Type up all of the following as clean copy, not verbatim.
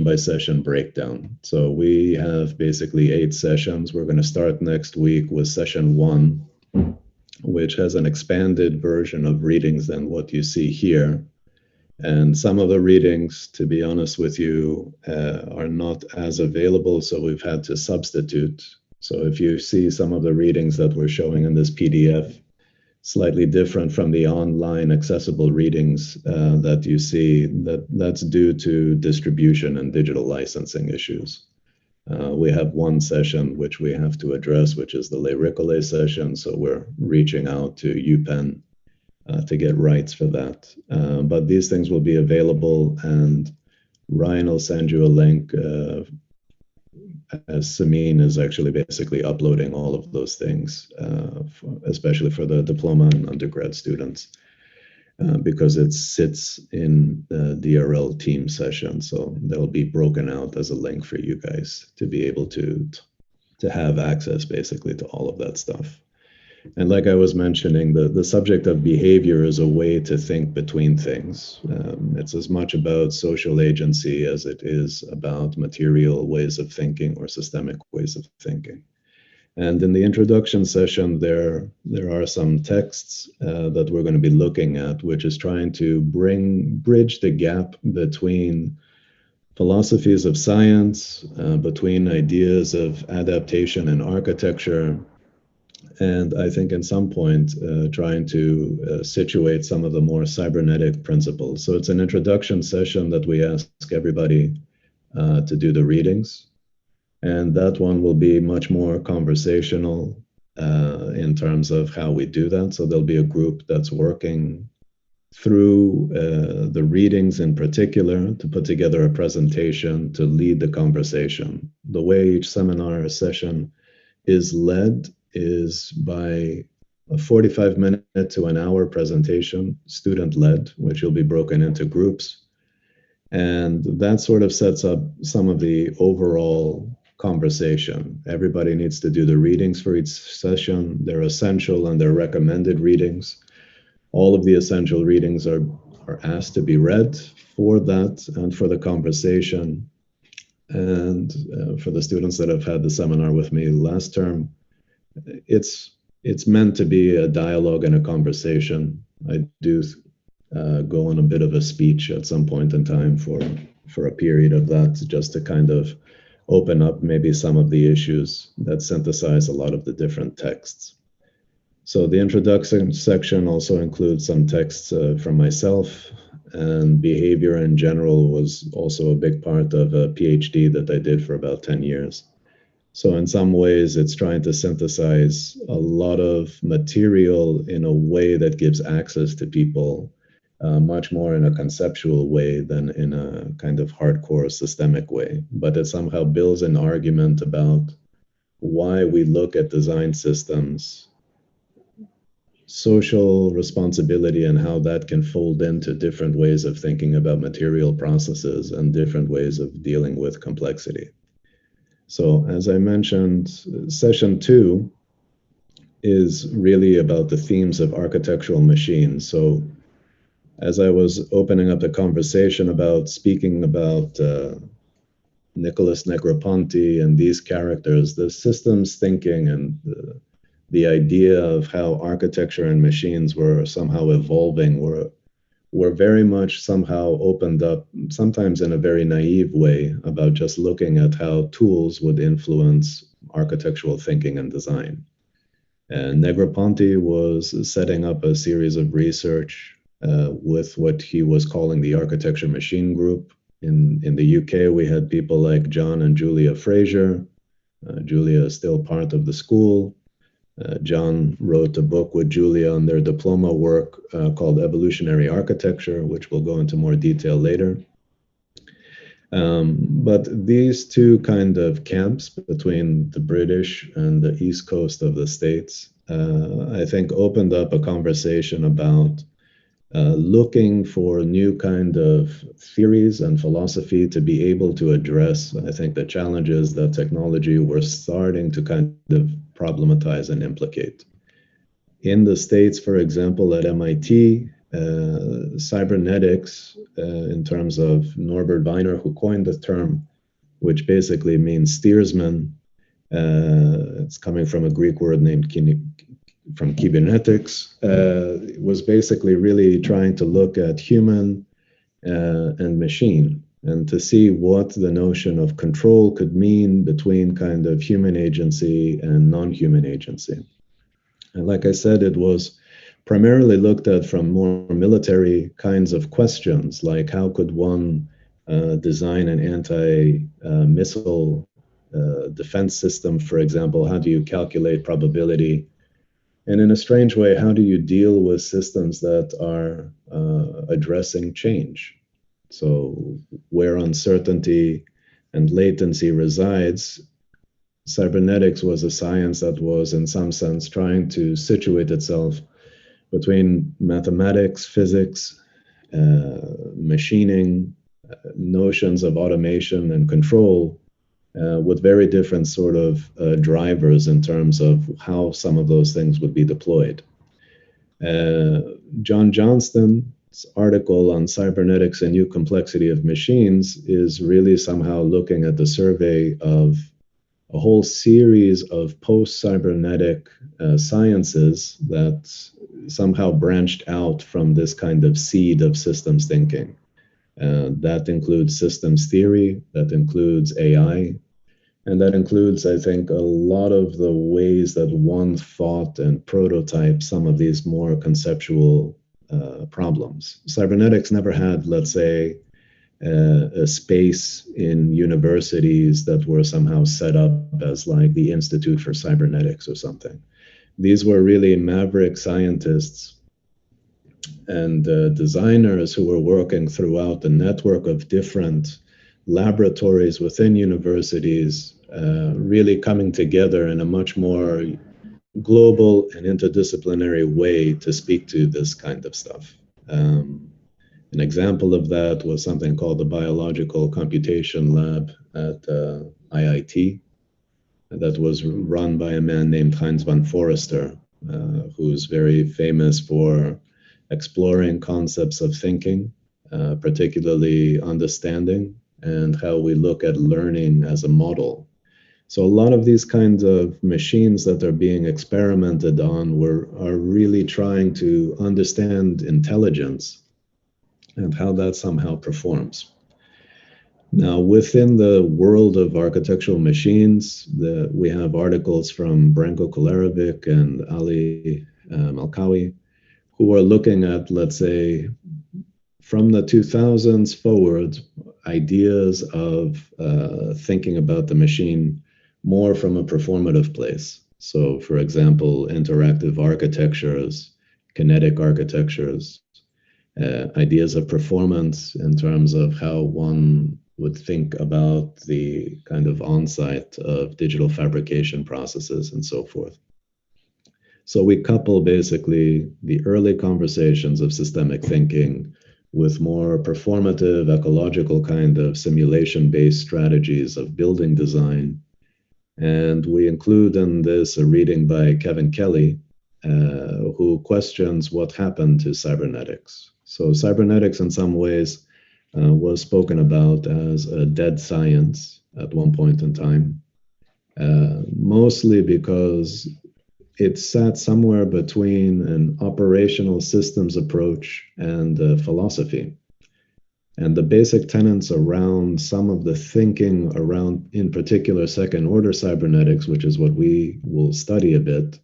by session breakdown. So we have basically 8 sessions. We're going to start next week with session 1, which has an expanded version of readings than what you see here. And some of the readings, to be honest with you, are not as available, so we've had to substitute. So if you see some of the readings that we're showing in this PDF, slightly different from the online accessible readings that you see, that's due to distribution and digital licensing issues. We have one session which we have to address, which is the Le Récollet session, so we're reaching out to UPenn to get rights for that. But these things will be available, and Ryan will send you a link as Samin is actually basically uploading all of those things, especially for the diploma and undergrad students, because it sits in the DRL team session. So they'll be broken out as a link for you guys to be able to have access basically to all of that stuff. And like I was mentioning, the subject of behavior is a way to think between things. It's as much about social agency as it is about material ways of thinking or systemic ways of thinking. And in the introduction session, there are some texts that we're going to be looking at, which is trying to bridge the gap between philosophies of science, between ideas of adaptation and architecture, and I think in some point trying to situate some of the more cybernetic principles. So it's an introduction session that we ask everybody to do the readings. And that one will be much more conversational in terms of how we do that. So there'll be a group that's working through the readings in particular to put together a presentation to lead the conversation. The way each seminar session is led is by a 45-minute to an hour presentation, student-led, which will be broken into groups. And that sort of sets up some of the overall conversation. Everybody needs to do the readings for each session. They're essential and they're recommended readings. All of the essential readings are asked to be read for that and for the conversation. And for the students that have had the seminar with me last term, it's meant to be a dialogue and a conversation. I do go on a bit of a speech at some point in time for a period of that, just to kind of open up maybe some of the issues that synthesize a lot of the different texts. So the introduction section also includes some texts from myself, and behavior in general was also a big part of a PhD that I did for about 10 years. So in some ways, it's trying to synthesize a lot of material in a way that gives access to people much more in a conceptual way than in a kind of hardcore systemic way. But it somehow builds an argument about why we look at design systems, social responsibility, and how that can fold into different ways of thinking about material processes and different ways of dealing with complexity. So as I mentioned, session 2 is really about the themes of architectural machines. So as I was opening up the conversation about speaking about Nicholas Negroponte and these characters, the systems thinking and the idea of how architecture and machines were somehow evolving were very much somehow opened up, sometimes in a very naive way, about just looking at how tools would influence architectural thinking and design. And Negroponte was setting up a series of research with what he was calling the Architecture Machine Group. In the UK, we had people like John and Julia Fraser. Julia is still part of the school. John wrote a book with Julia on their diploma work called Evolutionary Architecture, which we'll go into more detail later. But these two kind of camps between the British and the East Coast of the States, I think opened up a conversation about looking for new kind of theories and philosophy to be able to address, I think, the challenges that technology were starting to kind of problematize and implicate. In the States, for example, at MIT, cybernetics, in terms of Norbert Wiener, who coined the term, which basically means steersman. It's coming from a Greek word named from kybernetics, was basically really trying to look at human and machine, and to see what the notion of control could mean between kind of human agency and non-human agency. And like I said, it was primarily looked at from more military kinds of questions, like how could one design an anti-missile defense system, for example? How do you calculate probability? And in a strange way, how do you deal with systems that are addressing change? So, where uncertainty and latency resides, cybernetics was a science that was, in some sense, trying to situate itself between mathematics, physics, machining, notions of automation and control, with very different sort of drivers in terms of how some of those things would be deployed. John Johnston's article on cybernetics and new complexity of machines is really somehow looking at the survey of a whole series of post-cybernetic sciences that somehow branched out from this kind of seed of systems thinking. That includes systems theory, that includes AI, and that includes, I think, a lot of the ways that one thought and prototype some of these more conceptual problems. Cybernetics never had, let's say, a space in universities that were somehow set up as like the Institute for Cybernetics or something. These were really maverick scientists and designers who were working throughout the network of different laboratories within universities, really coming together in a much more global and interdisciplinary way to speak to this kind of stuff. An example of that was something called the Biological Computation Lab at IIT, that was run by a man named Heinz von Forester, who's very famous for exploring concepts of thinking, particularly understanding, and how we look at learning as a model. So a lot of these kinds of machines that are being experimented on are really trying to understand intelligence and how that somehow performs. Now, within the world of architectural machines, we have articles from Branko Kolerovic and Ali Malkawi, who are looking at, let's say, from the 2000s forward, ideas of thinking about the machine more from a performative place. So, for example, interactive architectures, kinetic architectures, ideas of performance in terms of how one would think about the kind of on-site of digital fabrication processes and so forth. So we couple basically the early conversations of systemic thinking with more performative, ecological kind of simulation-based strategies of building design. And we include in this a reading by Kevin Kelly, who questions what happened to cybernetics. So cybernetics in some ways was spoken about as a dead science at one point in time, mostly because it sat somewhere between an operational systems approach and philosophy. And the basic tenets around some of the thinking around, in particular, second order cybernetics, which is what we will study a bit,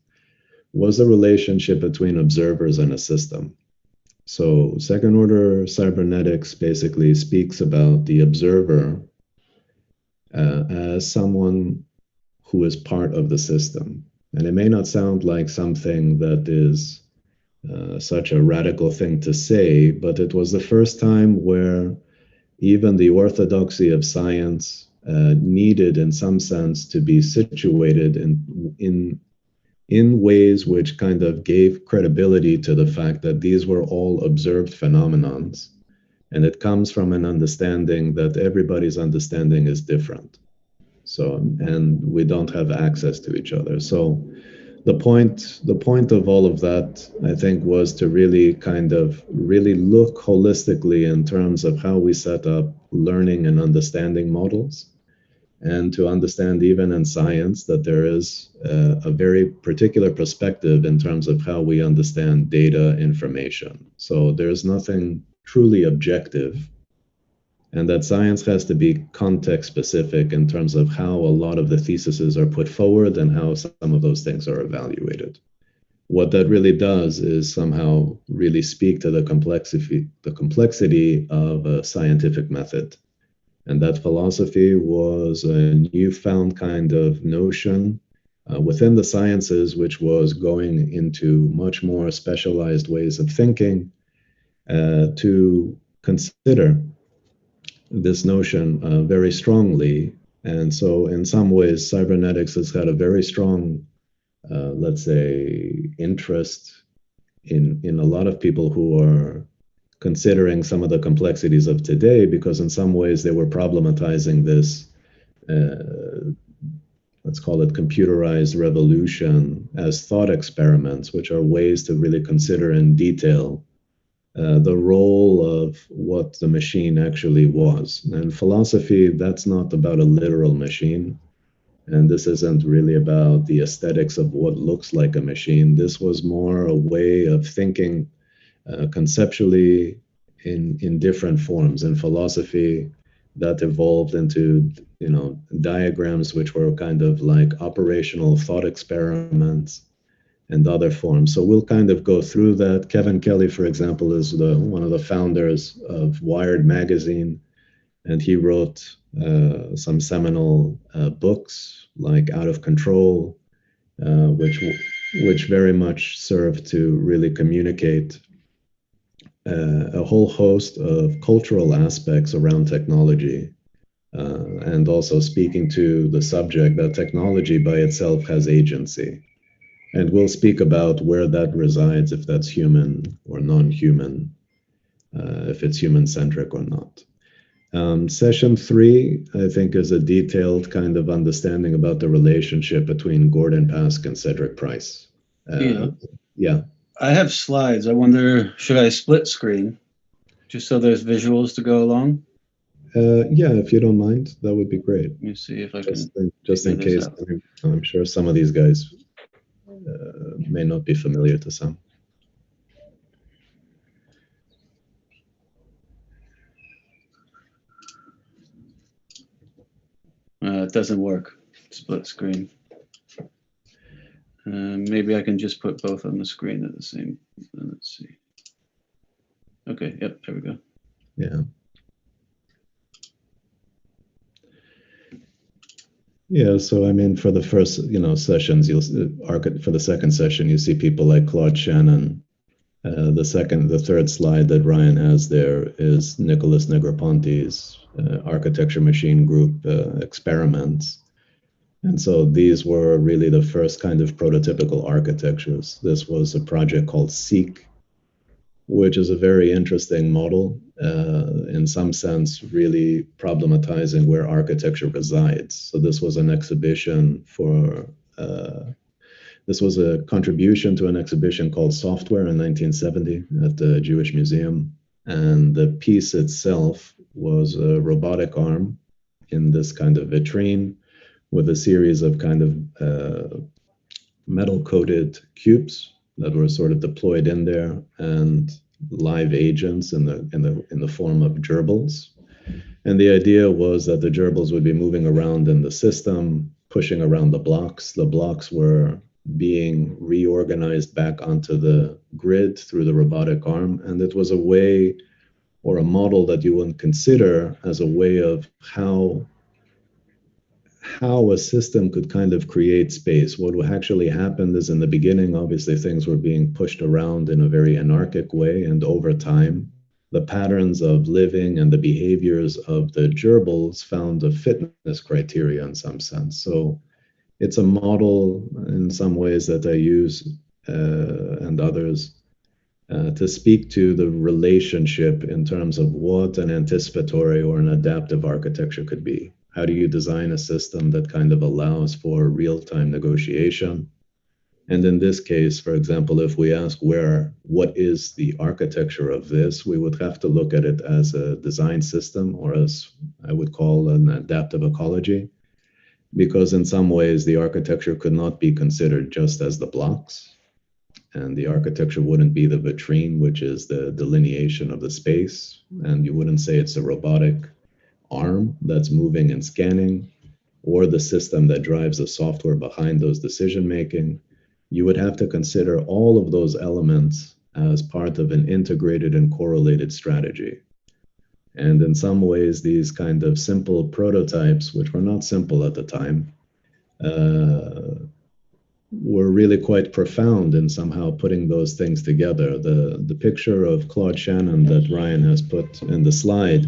was the relationship between observers and a system. So second order cybernetics basically speaks about the observer as someone who is part of the system. And it may not sound like something that is such a radical thing to say, but it was the first time where even the orthodoxy of science needed, in some sense, to be situated in ways which kind of gave credibility to the fact that these were all observed phenomenons. And it comes from an understanding that everybody's understanding is different. So, and we don't have access to each other. So the point of all of that, I think, was to really kind of really look holistically in terms of how we set up learning and understanding models, and to understand even in science that there is a very particular perspective in terms of how we understand data information. So there's nothing truly objective, and that science has to be context specific in terms of how a lot of the theses are put forward and how some of those things are evaluated. What that really does is somehow really speak to the complexity of a scientific method. And that philosophy was a newfound kind of notion within the sciences, which was going into much more specialized ways of thinking to consider this notion very strongly. And so, in some ways, cybernetics has had a very strong, let's say, interest in a lot of people who are considering some of the complexities of today, because in some ways they were problematizing this, let's call it computerized revolution, as thought experiments, which are ways to really consider in detail the role of what the machine actually was. And philosophy, that's not about a literal machine. And this isn't really about the aesthetics of what looks like a machine. This was more a way of thinking conceptually in different forms. In philosophy, that evolved into diagrams, which were kind of like operational thought experiments and other forms. So we'll kind of go through that. Kevin Kelly, for example, is one of the founders of Wired magazine, and he wrote some seminal books like Out of Control, which very much served to really communicate a whole host of cultural aspects around technology, and also speaking to the subject that technology by itself has agency. And we'll speak about where that resides, if that's human or non-human, if it's human-centric or not. Session 3, I think, is a detailed kind of understanding about the relationship between Gordon Pask and Cedric Price. Yeah. I have slides. I wonder, should I split screen just so there's visuals to go along? Yeah, if you don't mind, that would be great. Let me see if I just in case. I'm sure some of these guys may not be familiar to some. It doesn't work. Split screen. Maybe I can just put both on the screen at the same. Let's see. Okay. Yep. There we go. Yeah. Yeah. So I mean, for the first sessions, for the second session, you see people like Claude Shannon. The third slide that Ryan has there is Nicholas Negroponte's architecture machine group experiments. And so these were really the first kind of prototypical architectures. This was a project called Seek, which is a very interesting model, in some sense, really problematizing where architecture resides. So this was an exhibition this was a contribution to an exhibition called Software in 1970 at the Jewish Museum. And the piece itself was a robotic arm in this kind of vitrine with a series of kind of metal-coated cubes that were sort of deployed in there, and live agents in the form of gerbils. And the idea was that the gerbils would be moving around in the system, pushing around the blocks. The blocks were being reorganized back onto the grid through the robotic arm. And it was a way, or a model, that you wouldn't consider as a way of how a system could kind of create space. What actually happened is, in the beginning, obviously things were being pushed around in a very anarchic way, and over time, the patterns of living and the behaviors of the gerbils found a fitness criteria in some sense. So it's a model in some ways that I use and others to speak to the relationship in terms of what an anticipatory or an adaptive architecture could be. How do you design a system that kind of allows for real-time negotiation And in this case, for example, if we ask what is the architecture of this, we would have to look at it as a design system, or as I would call an adaptive ecology, because in some ways the architecture could not be considered just as the blocks. And the architecture wouldn't be the vitrine, which is the delineation of the space. And you wouldn't say it's a robotic arm that's moving and scanning, or the system that drives the software behind those decision making. You would have to consider all of those elements as part of an integrated and correlated strategy. And in some ways, these kind of simple prototypes, which were not simple at the time, were really quite profound in somehow putting those things together. The picture of Claude Shannon that Ryan has put in the slide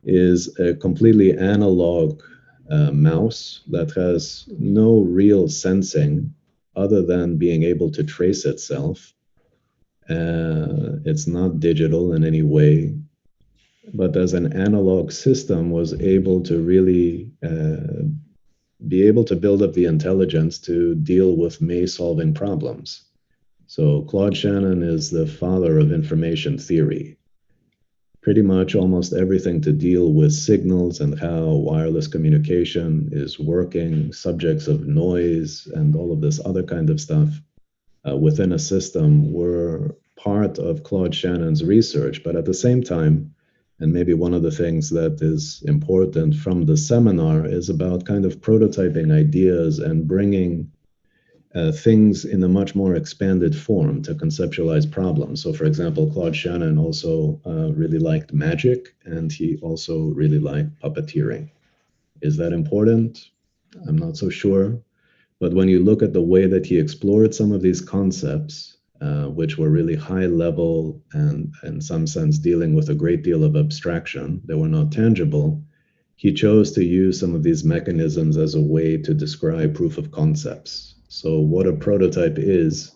is a completely analog mouse that has no real sensing other than being able to trace itself. It's not digital in any way, but as an analog system was able to really be able to build up the intelligence to deal with maze-solving problems. So Claude Shannon is the father of information theory. Pretty much almost everything to deal with signals and how wireless communication is working, subjects of noise, and all of this other kind of stuff within a system were part of Claude Shannon's research. But at the same time, and maybe one of the things that is important from the seminar is about kind of prototyping ideas and bringing things in a much more expanded form to conceptualize problems. So for example, Claude Shannon also really liked magic, and he also really liked puppeteering. Is that important? I'm not so sure. But when you look at the way that he explored some of these concepts, which were really high level and in some sense dealing with a great deal of abstraction, they were not tangible, he chose to use some of these mechanisms as a way to describe proof of concepts. So what a prototype is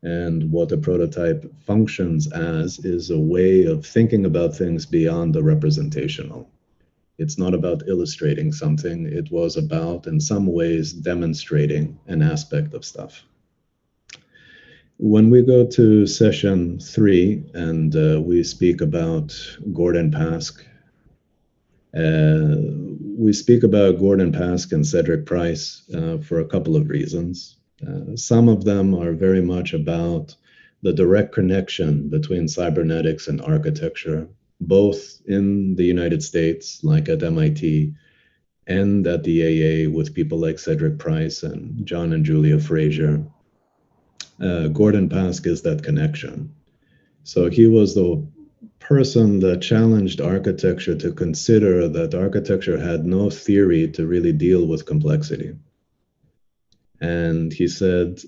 and what a prototype functions as is a way of thinking about things beyond the representational. It's not about illustrating something. It was about, in some ways, demonstrating an aspect of stuff. When we go to session 3 and we speak about Gordon Pask, we speak about Gordon Pask and Cedric Price for a couple of reasons. Some of them are very much about the direct connection between cybernetics and architecture, both in the United States, like at MIT, and at the AA with people like Cedric Price and John and Julia Fraser. Gordon Pask is that connection. So he was the person that challenged architecture to consider that architecture had no theory to really deal with complexity. And he said,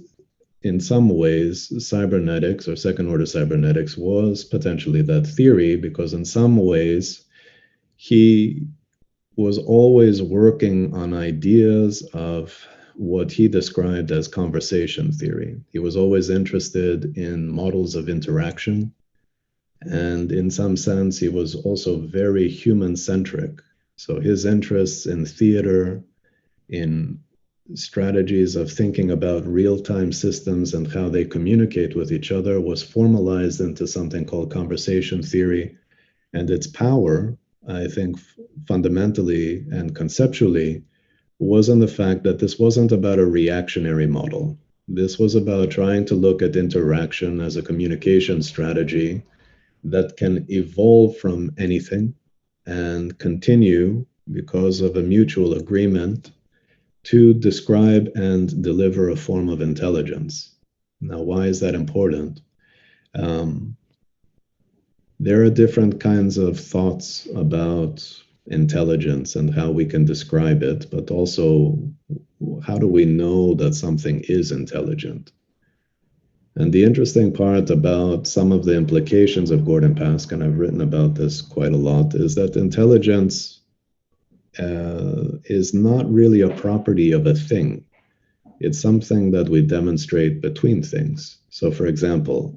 in some ways, cybernetics or second order cybernetics was potentially that theory, because in some ways, he was always working on ideas of what he described as conversation theory. He was always interested in models of interaction. And in some sense, he was also very human-centric. So his interests in theater, in strategies of thinking about real-time systems and how they communicate with each other was formalized into something called conversation theory. And its power, I think, fundamentally and conceptually, was in the fact that this wasn't about a reactionary model. This was about trying to look at interaction as a communication strategy that can evolve from anything and continue because of a mutual agreement to describe and deliver a form of intelligence. Now, why is that important? There are different kinds of thoughts about intelligence and how we can describe it, but also how do we know that something is intelligent? And the interesting part about some of the implications of Gordon Pask, and I've written about this quite a lot, is that intelligence is not really a property of a thing. It's something that we demonstrate between things. So for example,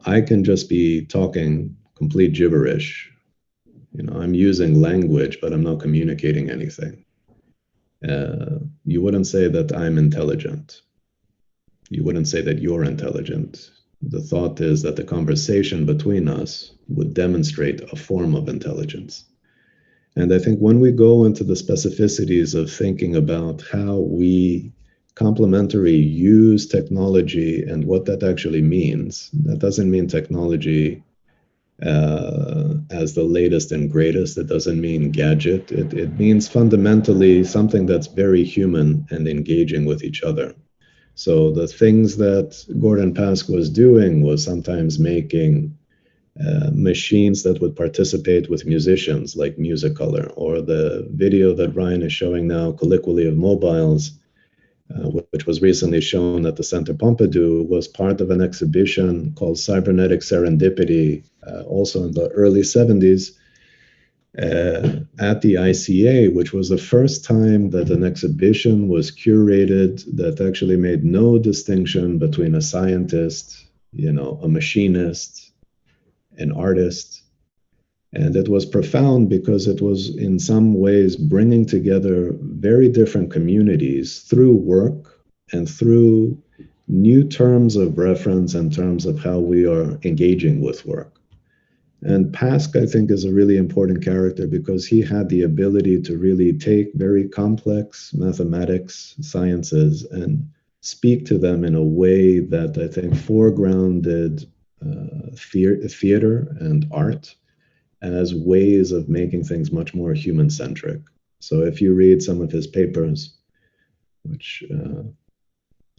I can just be talking complete gibberish. I'm using language, but I'm not communicating anything. You wouldn't say that I'm intelligent. You wouldn't say that you're intelligent. The thought is that the conversation between us would demonstrate a form of intelligence. And I think when we go into the specificities of thinking about how we complementary use technology and what that actually means, that doesn't mean technology as the latest and greatest. It doesn't mean gadget. It means fundamentally something that's very human and engaging with each other. So the things that Gordon Pask was doing was sometimes making machines that would participate with musicians like Musicolor, or the video that Ryan is showing now, colloquially, of mobiles, which was recently shown at the Centre Pompidou, was part of an exhibition called Cybernetic Serendipity, also in the early 70s, at the ICA, which was the first time that an exhibition was curated that actually made no distinction between a scientist, a machinist, an artist. And it was profound because it was in some ways bringing together very different communities through work and through new terms of reference in terms of how we are engaging with work. And Pask, I think, is a really important character because he had the ability to really take very complex mathematics, sciences, and speak to them in a way that I think foregrounded theater and art as ways of making things much more human centric. So if you read some of his papers, which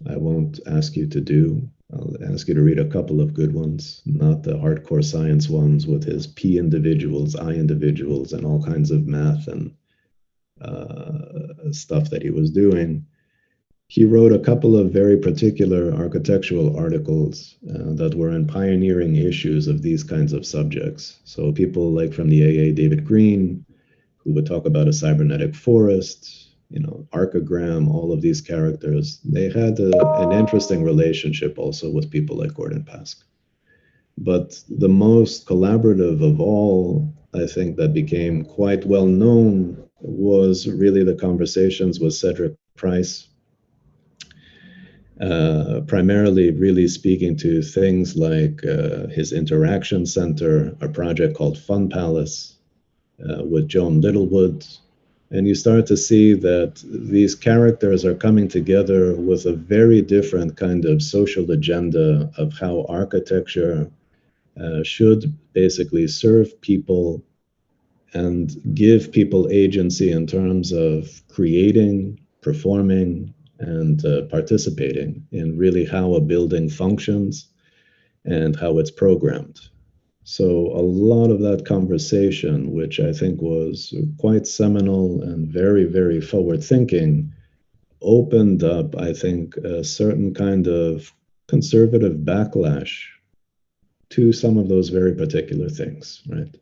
I won't ask you to do, I'll ask you to read a couple of good ones, not the hardcore science ones with his P individuals, I individuals, and all kinds of math and stuff that he was doing. He wrote a couple of very particular architectural articles that were in pioneering issues of these kinds of subjects. So people like from the AA, David Green, who would talk about a cybernetic forest, archogram, all of these characters, they had an interesting relationship also with people like Gordon Pask. But the most collaborative of all, I think, that became quite well known was really the conversations with Cedric Price, primarily really speaking to things like his Interaction Center, a project called Fun Palace with Joan Littlewood. And you start to see that these characters are coming together with a very different kind of social agenda of how architecture should basically serve people and give people agency in terms of creating, performing, and participating in really how a building functions and how it's programmed. So a lot of that conversation, which I think was quite seminal and very, very forward thinking, opened up, I think, a certain kind of conservative backlash to some of those very particular things, right?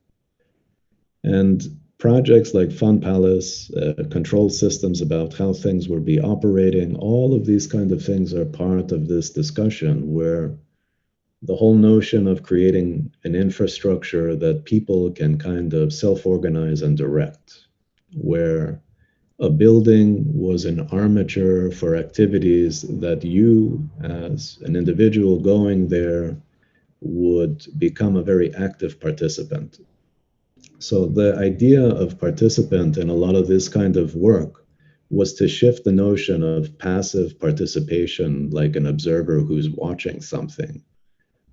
And projects like Fun Palace, control systems about how things will be operating, all of these kind of things are part of this discussion where the whole notion of creating an infrastructure that people can kind of self-organize and direct, where a building was an armature for activities that you, as an individual going there, would become a very active participant. So the idea of participant in a lot of this kind of work was to shift the notion of passive participation, like an observer who's watching something,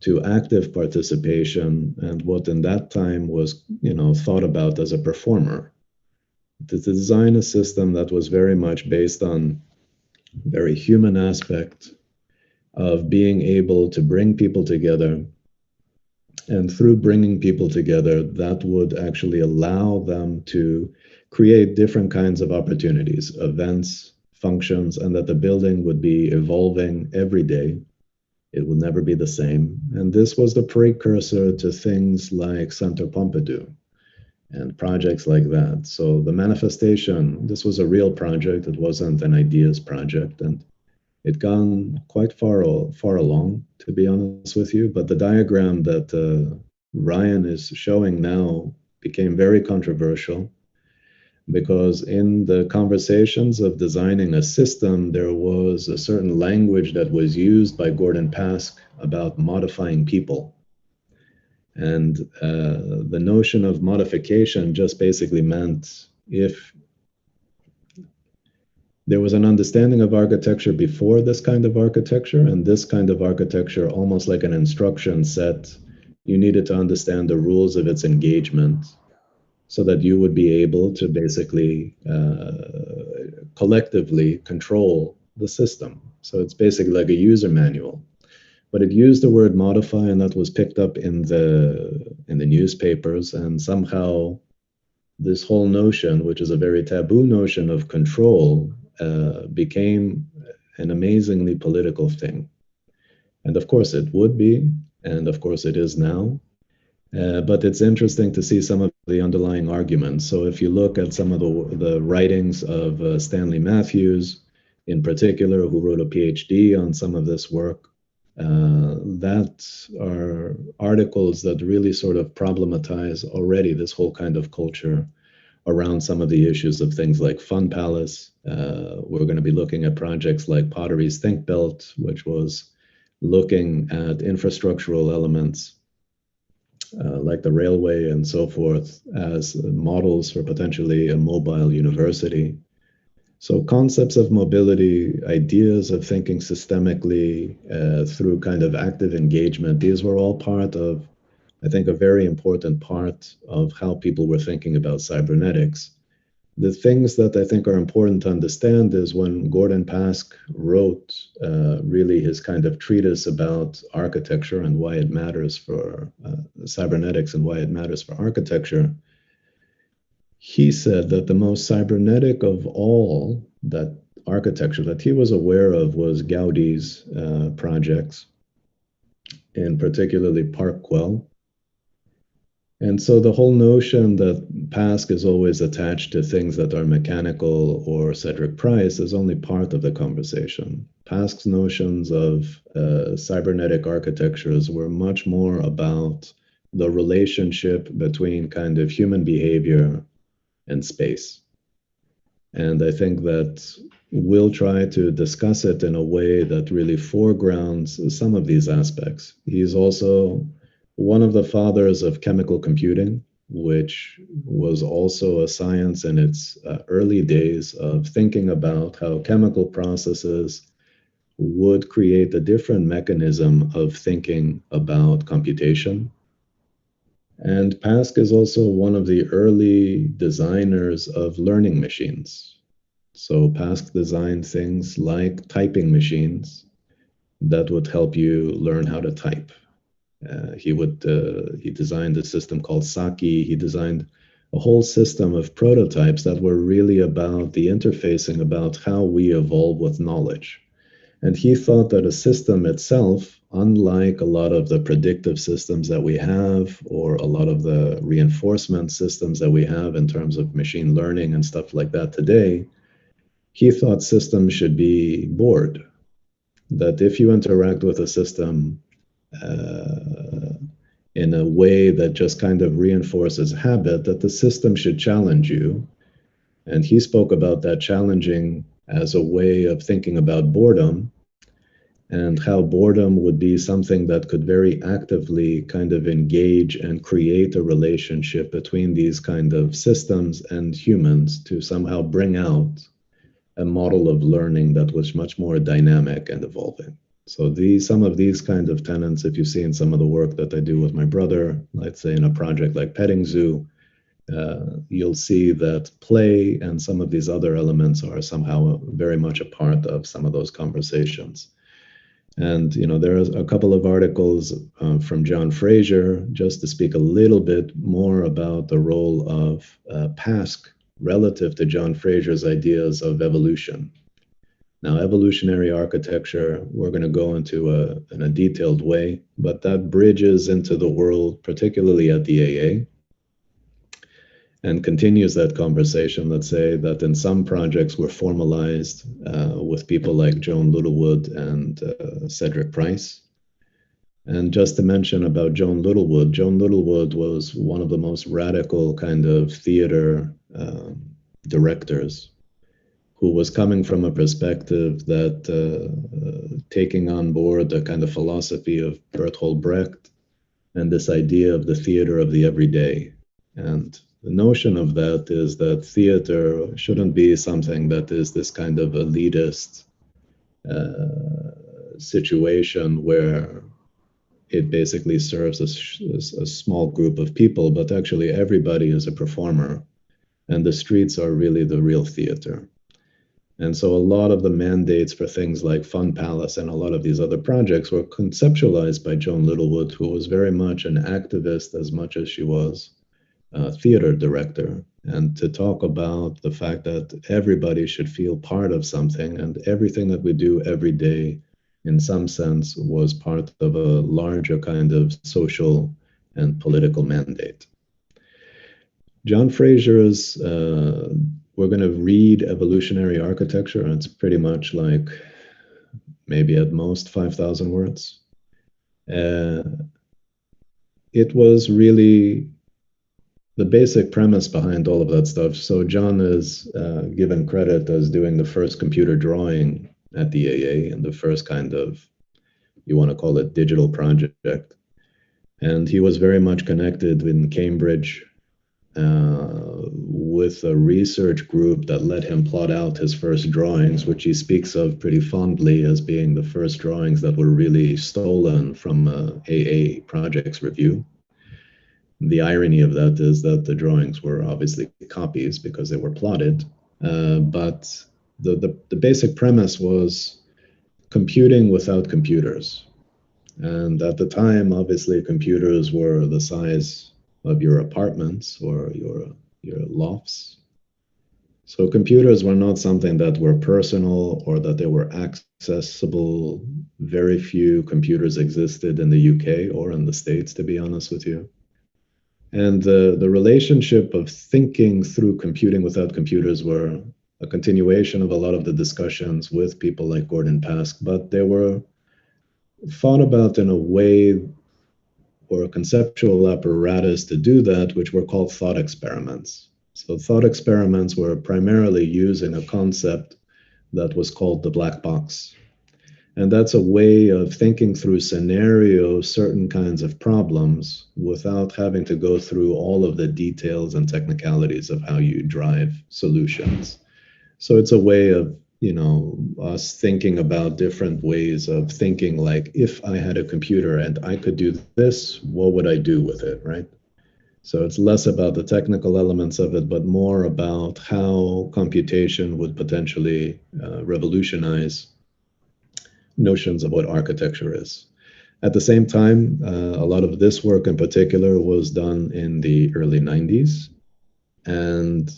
to active participation and what in that time was, thought about as a performer. To design a system that was very much based on very human aspect of being able to bring people together. And through bringing people together, that would actually allow them to create different kinds of opportunities, events, functions, and that the building would be evolving every day. It would never be the same. And this was the precursor to things like Centre Pompidou and projects like that. So the manifestation, this was a real project. It wasn't an ideas project. And it gone quite far along, to be honest with you. But the diagram that Ryan is showing now became very controversial. because in the conversations of designing a system, there was a certain language that was used by Gordon Pask about modifying people. And the notion of modification just basically meant if there was an understanding of architecture before this kind of architecture, and this kind of architecture, almost like an instruction set, you needed to understand the rules of its engagement so that you would be able to basically collectively control the system. So it's basically like a user manual. But it used the word modify, and that was picked up in the newspapers, and somehow this whole notion, which is a very taboo notion of control, became an amazingly political thing. And of course it would be, and of course it is now. But it's interesting to see some of the underlying arguments. So if you look at some of the writings of Stanley Matthews, in particular, who wrote a PhD on some of this work, that are articles that really sort of problematize already this whole kind of culture around some of the issues of things like Fun Palace. We're going to be looking at projects like Pottery's Think Belt, which was looking at infrastructural elements like the railway and so forth as models for potentially a mobile university. So concepts of mobility, ideas of thinking systemically through kind of active engagement, these were all part of, I think, a very important part of how people were thinking about cybernetics. The things that I think are important to understand is when Gordon Pask wrote really his kind of treatise about architecture and why it matters for cybernetics and why it matters for architecture, he said that the most cybernetic of all that architecture that he was aware of was Gaudi's projects, and particularly Park Güell. And so the whole notion that Pask is always attached to things that are mechanical or Cedric Price is only part of the conversation. Pask's notions of cybernetic architectures were much more about the relationship between kind of human behavior and space. And I think that we'll try to discuss it in a way that really foregrounds some of these aspects. He's also one of the fathers of chemical computing, which was also a science in its early days of thinking about how chemical processes would create a different mechanism of thinking about computation. And Pask is also one of the early designers of learning machines. So Pask designed things like typing machines that would help you learn how to type. He designed a system called Saki. He designed a whole system of prototypes that were really about the interfacing, about how we evolve with knowledge. And he thought that a system itself, unlike a lot of the predictive systems that we have, or a lot of the reinforcement systems that we have in terms of machine learning and stuff like that today, he thought systems should be bored. That if you interact with a system in a way that just kind of reinforces habit, that the system should challenge you. And he spoke about that challenging as a way of thinking about boredom, and how boredom would be something that could very actively kind of engage and create a relationship between these kind of systems and humans to somehow bring out a model of learning that was much more dynamic and evolving. So some of these kind of tenets, if you see in some of the work that I do with my brother, let's say in a project like Petting Zoo, you'll see that play and some of these other elements are somehow very much a part of some of those conversations. And there's a couple of articles from John Fraser, just to speak a little bit more about the role of Pask relative to John Fraser's ideas of evolution. Now, evolutionary architecture, we're going to go into in a detailed way, but that bridges into the world, particularly at the AA, and continues that conversation. Let's say that in some projects were formalized with people like Joan Littlewood and Cedric Price. And just to mention about Joan Littlewood was one of the most radical kind of theater directors, who was coming from a perspective that taking on board the kind of philosophy of Bertolt Brecht and this idea of the theater of the everyday. And the notion of that is that theater shouldn't be something that is this kind of elitist situation where it basically serves a small group of people, but actually everybody is a performer, and the streets are really the real theater. And so a lot of the mandates for things like Fun Palace and a lot of these other projects were conceptualized by Joan Littlewood, who was very much an activist as much as she was a theater director. And to talk about the fact that everybody should feel part of something, and everything that we do every day, in some sense, was part of a larger kind of social and political mandate. John Fraser's we're going to read Evolutionary Architecture, and it's pretty much like maybe at most 5,000 words. It was really the basic premise behind all of that stuff. So John is given credit as doing the first computer drawing at the AA and the first kind of, you want to call it, digital project. And he was very much connected in Cambridge with a research group that let him plot out his first drawings, which he speaks of pretty fondly as being the first drawings that were really stolen from AA Projects Review. The irony of that is that the drawings were obviously copies because they were plotted, but the basic premise was computing without computers. And at the time, obviously, computers were the size of your apartments or your lofts. So computers were not something that were personal or that they were accessible. Very few computers existed in the UK or in the States, to be honest with you. And the relationship of thinking through computing without computers were a continuation of a lot of the discussions with people like Gordon Pask, but they were thought about in a way or a conceptual apparatus to do that, which were called thought experiments. So thought experiments were primarily using a concept that was called the black box. And that's a way of thinking through scenarios, certain kinds of problems, without having to go through all of the details and technicalities of how you drive solutions. So it's a way of, us thinking about different ways of thinking, like, if I had a computer and I could do this, what would I do with it, right? So it's less about the technical elements of it, but more about how computation would potentially revolutionize notions of what architecture is. At the same time, a lot of this work in particular was done in the early 90s. And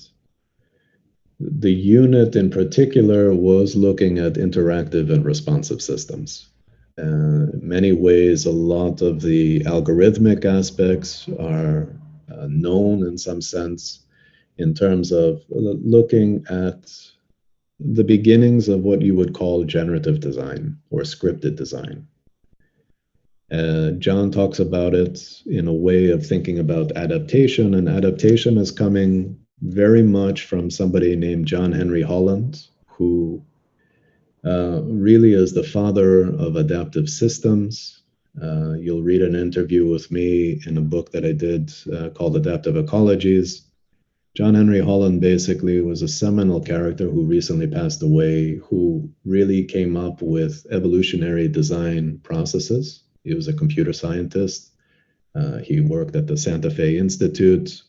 the unit in particular was looking at interactive and responsive systems. In many ways, a lot of the algorithmic aspects are known in some sense in terms of looking at the beginnings of what you would call generative design or scripted design. John talks about it in a way of thinking about adaptation, and adaptation is coming very much from somebody named John Henry Holland, who really is the father of adaptive systems. You'll read an interview with me in a book that I did called Adaptive Ecologies. John Henry Holland basically was a seminal character who recently passed away, who really came up with evolutionary design processes. He was a computer scientist. He worked at the Santa Fe Institute.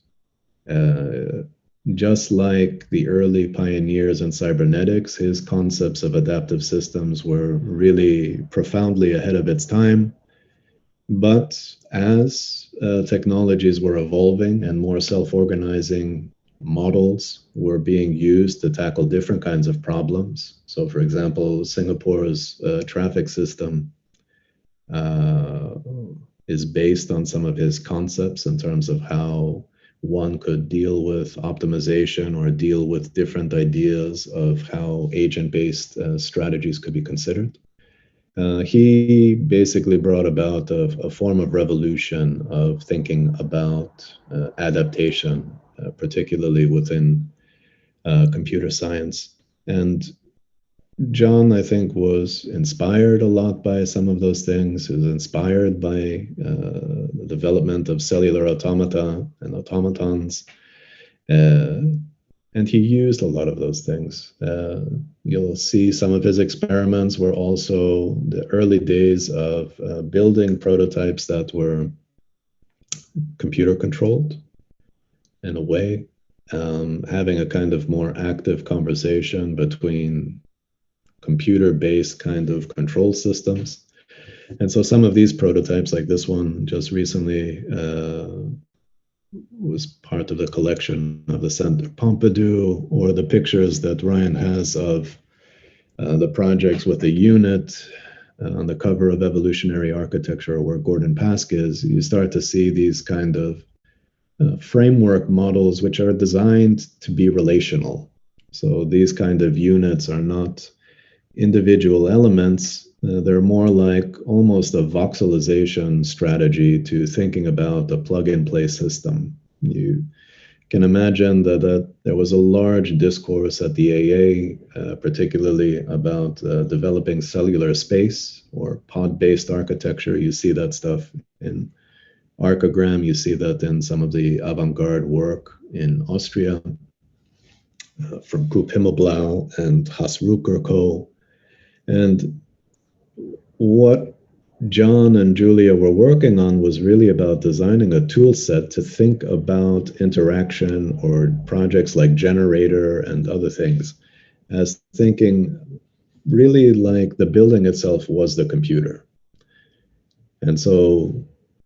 Just like the early pioneers in cybernetics, his concepts of adaptive systems were really profoundly ahead of its time. But as technologies were evolving and more self-organizing models were being used to tackle different kinds of problems. So, for example, Singapore's traffic system is based on some of his concepts in terms of how one could deal with optimization or deal with different ideas of how agent-based strategies could be considered. He basically brought about a form of revolution of thinking about adaptation, particularly within computer science. And John, I think, was inspired a lot by some of those things. He was inspired by the development of cellular automata and automatons. And he used a lot of those things. You'll see some of his experiments were also the early days of building prototypes that were computer controlled in a way, having a kind of more active conversation between computer-based kind of control systems. And so some of these prototypes, like this one just recently, was part of the collection of the Centre Pompidou, or the pictures that Ryan has of the projects with the unit on the cover of Evolutionary Architecture, where Gordon Pask is. You start to see these kind of framework models which are designed to be relational. So these kind of units are not individual elements. They're more like almost a voxelization strategy to thinking about a plug-and-play system. You can imagine that there was a large discourse at the AA, particularly about developing cellular space or pod-based architecture. You see that stuff in Archigram. You see that in some of the avant-garde work in Austria from Coop Himmelblau and Haas Rucker Co. And what John and Julia were working on was really about designing a tool set to think about interaction or projects like Generator and other things as thinking really like the building itself was the computer. And so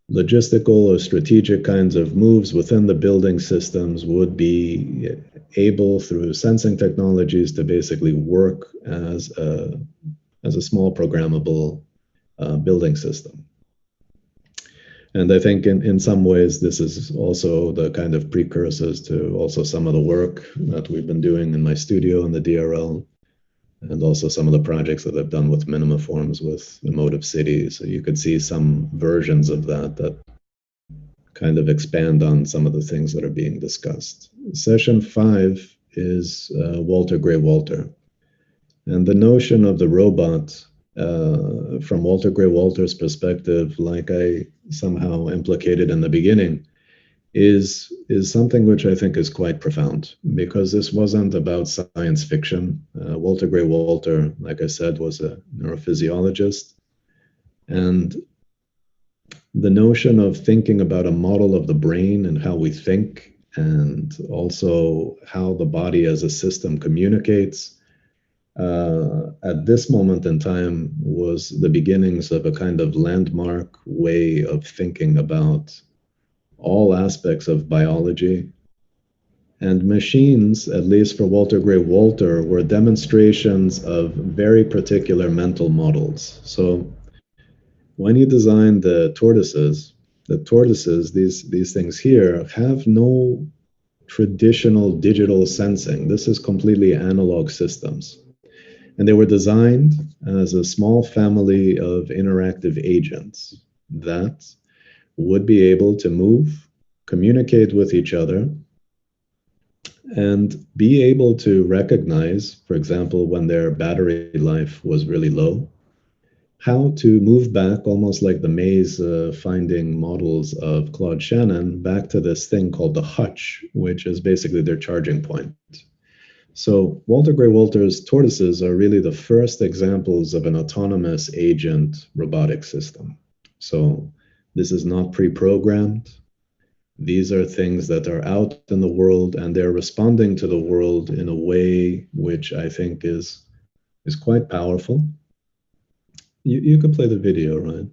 logistical or strategic kinds of moves within the building systems would be able, through sensing technologies, to basically work as a small programmable building system. And I think in some ways, this is also the kind of precursors to also some of the work that we've been doing in my studio in the DRL, and also some of the projects that I've done with Minimaforms with Emotive City. So you could see some versions of that kind of expand on some of the things that are being discussed. Session 5 is Walter Gray Walter. And the notion of the robot, from Walter Gray Walter's perspective, like I somehow implicated in the beginning, is something which I think is quite profound, because this wasn't about science fiction. Walter Gray Walter, like I said, was a neurophysiologist. And the notion of thinking about a model of the brain and how we think, and also how the body as a system communicates, at this moment in time was the beginnings of a kind of landmark way of thinking about all aspects of biology. And machines, at least for Walter Gray Walter, were demonstrations of very particular mental models. So when you design the tortoises, these things here, have no traditional digital sensing. This is completely analog systems. And they were designed as a small family of interactive agents that would be able to move, communicate with each other, and be able to recognize, for example, when their battery life was really low, how to move back, almost like the maze finding models of Claude Shannon, back to this thing called the hutch, which is basically their charging point. So Walter Gray Walter's tortoises are really the first examples of an autonomous agent robotic system. So this is not pre-programmed. These are things that are out in the world, and they're responding to the world in a way which I think is quite powerful. You could play the video, right?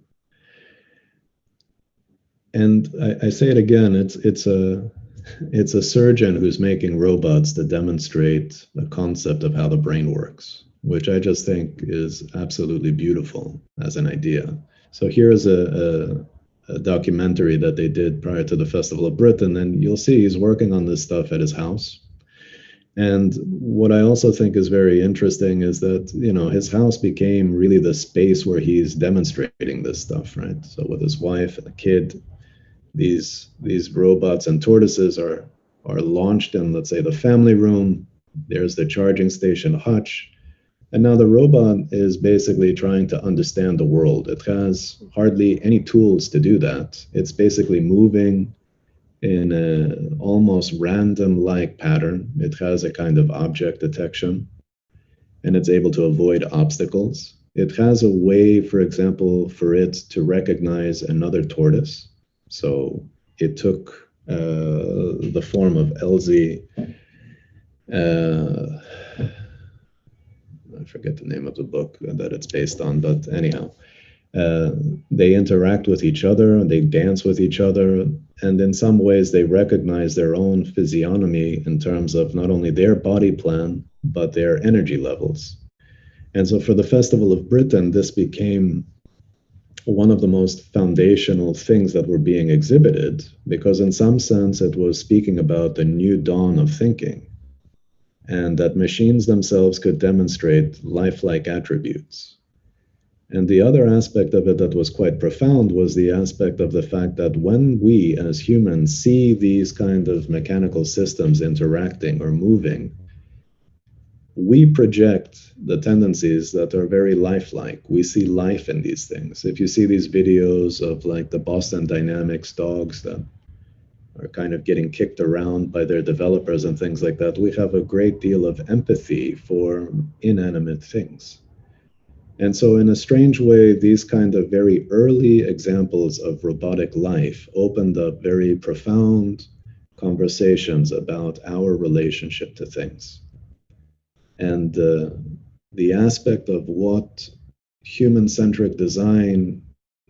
And I say it again, it's a surgeon who's making robots to demonstrate a concept of how the brain works, which I just think is absolutely beautiful as an idea. So here's a documentary that they did prior to the Festival of Britain, and you'll see he's working on this stuff at his house. And what I also think is very interesting is that, his house became really the space where he's demonstrating this stuff, right? So with his wife and a kid, these robots and tortoises are launched in, let's say, the family room. There's the charging station hutch. And now the robot is basically trying to understand the world. It has hardly any tools to do that. It's basically moving in a almost random-like pattern. It has a kind of object detection, and it's able to avoid obstacles. It has a way, for example, for it to recognize another tortoise. So it took the form of Elsie. I forget the name of the book that it's based on, but anyhow, uh, they interact with each other, they dance with each other, and in some ways they recognize their own physiognomy in terms of not only their body plan, but their energy levels. And so for the Festival of Britain, this became one of the most foundational things that were being exhibited, because in some sense it was speaking about the new dawn of thinking, and that machines themselves could demonstrate lifelike attributes. And the other aspect of it that was quite profound was the aspect of the fact that when we as humans see these kind of mechanical systems interacting or moving, we project the tendencies that are very lifelike. We see life in these things. If you see these videos of like the Boston Dynamics dogs that are kind of getting kicked around by their developers and things like that, we have a great deal of empathy for inanimate things. And so, in a strange way, these kind of very early examples of robotic life opened up very profound conversations about our relationship to things. And the aspect of what human-centric design,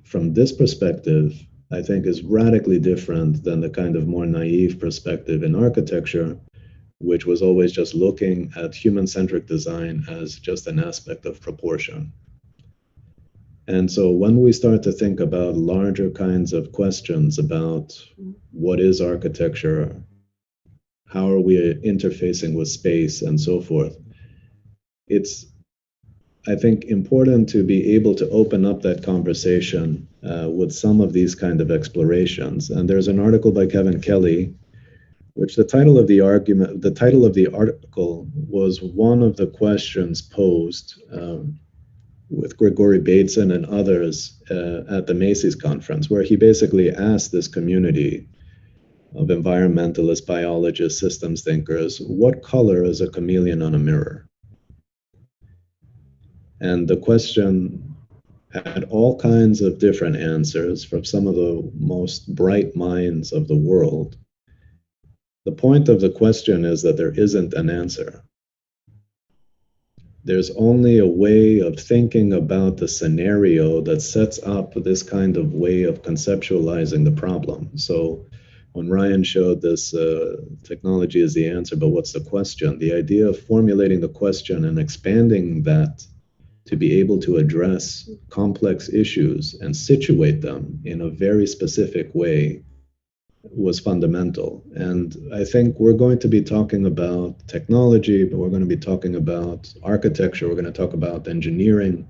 from this perspective, I think is radically different than the kind of more naive perspective in architecture, which was always just looking at human-centric design as just an aspect of proportion. And so when we start to think about larger kinds of questions about what is architecture, how are we interfacing with space, and so forth, it's, I think, important to be able to open up that conversation with some of these kind of explorations. And there's an article by Kevin Kelly, which the title of the article was one of the questions posed with Gregory Bateson and others at the Macy's conference, where he basically asked this community of environmentalists, biologists, systems thinkers, what color is a chameleon on a mirror? And the question had all kinds of different answers from some of the most bright minds of the world. The point of the question is that there isn't an answer. There's only a way of thinking about the scenario that sets up this kind of way of conceptualizing the problem. So when Ryan showed this technology is the answer, but what's the question? The idea of formulating the question and expanding that to be able to address complex issues and situate them in a very specific way was fundamental. And I think we're going to be talking about technology, but we're going to be talking about architecture, we're going to talk about engineering.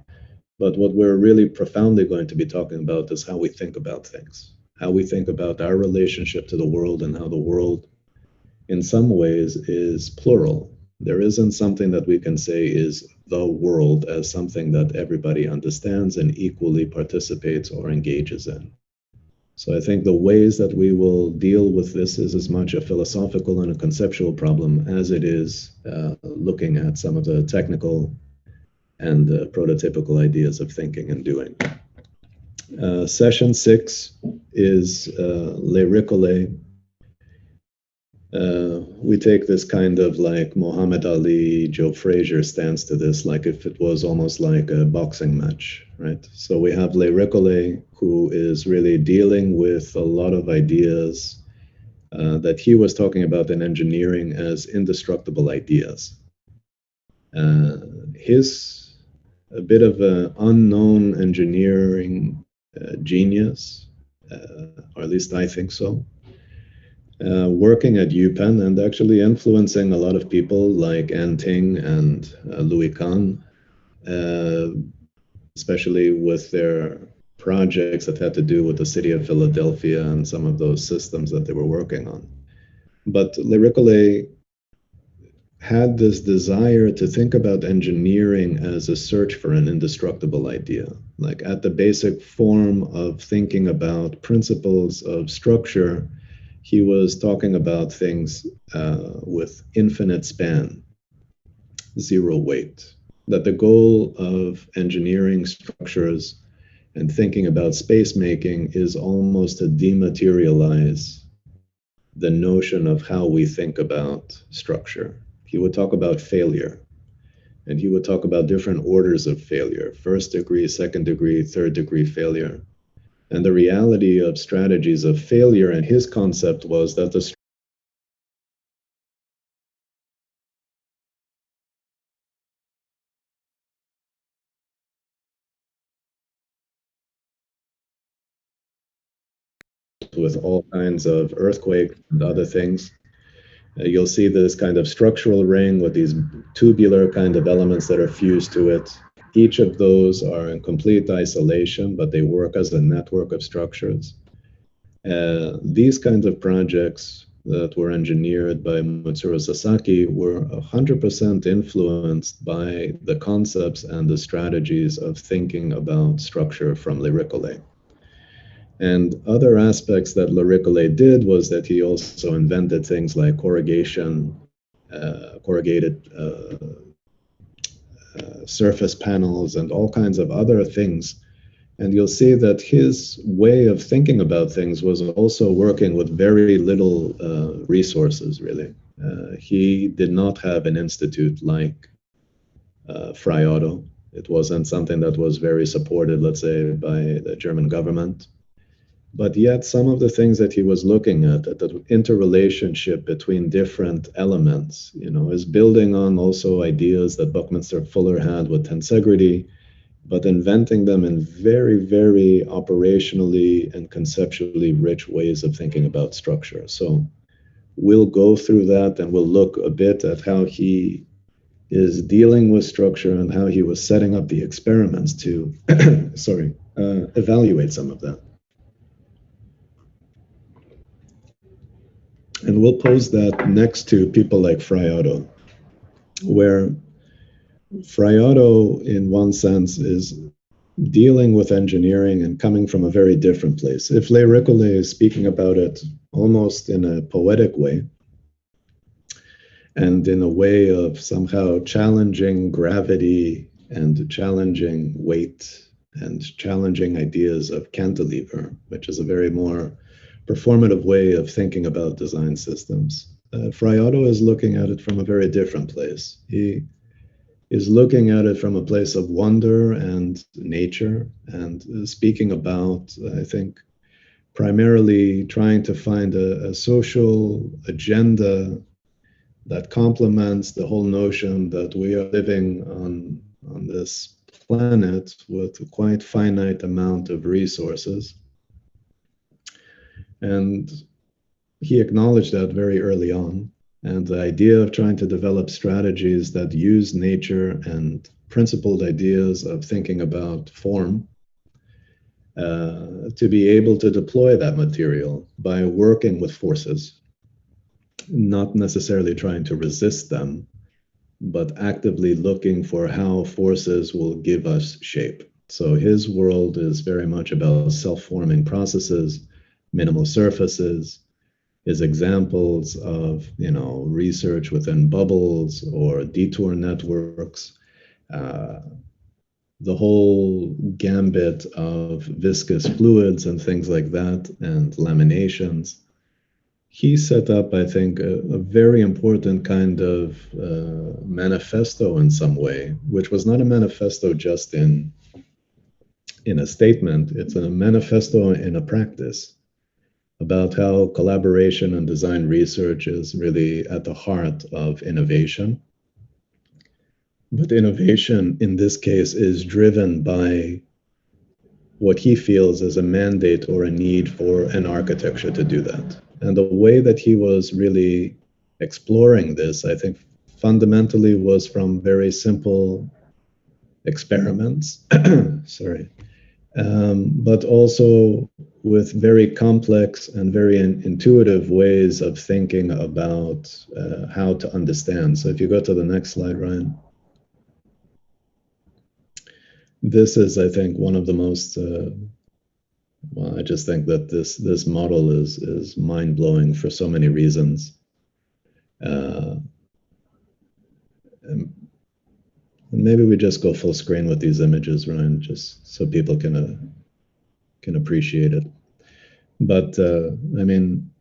But what we're really profoundly going to be talking about is how we think about things, how we think about our relationship to the world, and how the world, in some ways, is plural. There isn't something that we can say is the world as something that everybody understands and equally participates or engages in. So I think the ways that we will deal with this is as much a philosophical and a conceptual problem as it is looking at some of the technical and prototypical ideas of thinking and doing. Session 6 is Les Récollets. We take this kind of like Muhammad Ali, Joe Frazier stance to this, like if it was almost like a boxing match, right? So we have Les Récollets, who is really dealing with a lot of ideas that he was talking about in engineering as indestructible ideas. He's a bit of an unknown engineering genius, or at least I think so. Working at UPenn and actually influencing a lot of people like Ann Ting and Louis Kahn, especially with their projects that had to do with the city of Philadelphia and some of those systems that they were working on. But Les Récollets had this desire to think about engineering as a search for an indestructible idea. Like at the basic form of thinking about principles of structure, he was talking about things with infinite span, zero weight. That the goal of engineering structures and thinking about space making is almost to dematerialize the notion of how we think about structure. He would talk about failure, and he would talk about different orders of failure: first degree, second degree, third degree failure. And the reality of strategies of failure, and his concept was that the with all kinds of earthquakes and other things, you'll see this kind of structural ring with these tubular kind of elements that are fused to it. Each of those are in complete isolation, but they work as a network of structures. These kinds of projects that were engineered by Matsuro Sasaki were 100% influenced by the concepts and the strategies of thinking about structure from Liricole. And other aspects that Liricole did was that he also invented things like corrugated surface panels and all kinds of other things. And you'll see that his way of thinking about things was also working with very little resources, really. He did not have an institute like Frei Otto. It wasn't something that was very supported, let's say, by the German government. But yet, some of the things that he was looking at the interrelationship between different elements, is building on also ideas that Buckminster Fuller had with tensegrity, but inventing them in very, very operationally and conceptually rich ways of thinking about structure. So we'll go through that and we'll look a bit at how he is dealing with structure and how he was setting up the experiments to, evaluate some of that. And we'll pose that next to people like Frei Otto, where Frei Otto, in one sense, is dealing with engineering and coming from a very different place. If Liricole is speaking about it almost in a poetic way, and in a way of somehow challenging gravity and challenging weight and challenging ideas of cantilever, which is a very more performative way of thinking about design systems. Frei Otto is looking at it from a very different place. He is looking at it from a place of wonder and nature, and speaking about, I think, primarily trying to find a social agenda that complements the whole notion that we are living on this planet with a quite finite amount of resources. And he acknowledged that very early on. And the idea of trying to develop strategies that use nature and principled ideas of thinking about form to be able to deploy that material by working with forces, not necessarily trying to resist them, but actively looking for how forces will give us shape. So his world is very much about self-forming processes, minimal surfaces. His examples of research within bubbles or detour networks, the whole gambit of viscous fluids and things like that, and laminations. He set up, I think, a very important kind of manifesto in some way, which was not a manifesto just in a statement. It's a manifesto in a practice about how collaboration and design research is really at the heart of innovation. But innovation in this case is driven by what he feels is a mandate or a need for an architecture to do that. And the way that he was really exploring this, I think, fundamentally was from very simple experiments. Sorry. but also with very complex and very intuitive ways of thinking about how to understand. So if you go to the next slide, Ryan, this is, I think, one of the most well, I just think that this model is mind blowing for so many reasons. And maybe we just go full screen with these images, Ryan, just so people can appreciate it. But I mean,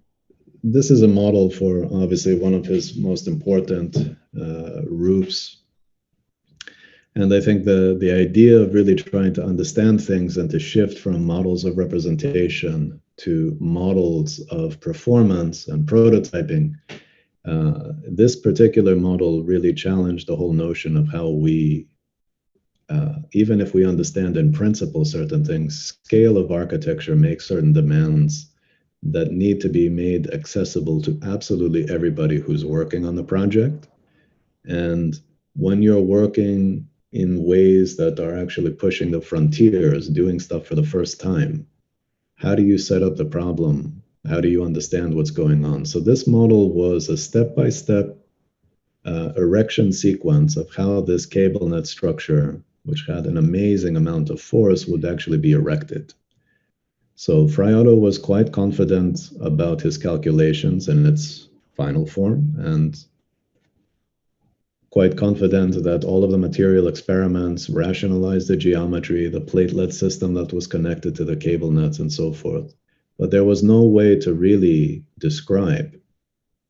this is a model for obviously one of his most important roofs. And I think the idea of really trying to understand things and to shift from models of representation to models of performance and prototyping, this particular model really challenged the whole notion of how we, even if we understand in principle certain things, scale of architecture makes certain demands that need to be made accessible to absolutely everybody who's working on the project. And when you're working in ways that are actually pushing the frontiers, doing stuff for the first time, how do you set up the problem? How do you understand what's going on? So this model was a step-by-step erection sequence of how this cable net structure, which had an amazing amount of force, would actually be erected. So Fry Otto was quite confident about his calculations in its final form, and quite confident that all of the material experiments rationalized the geometry, the platelet system that was connected to the cable nets, and so forth. But there was no way to really describe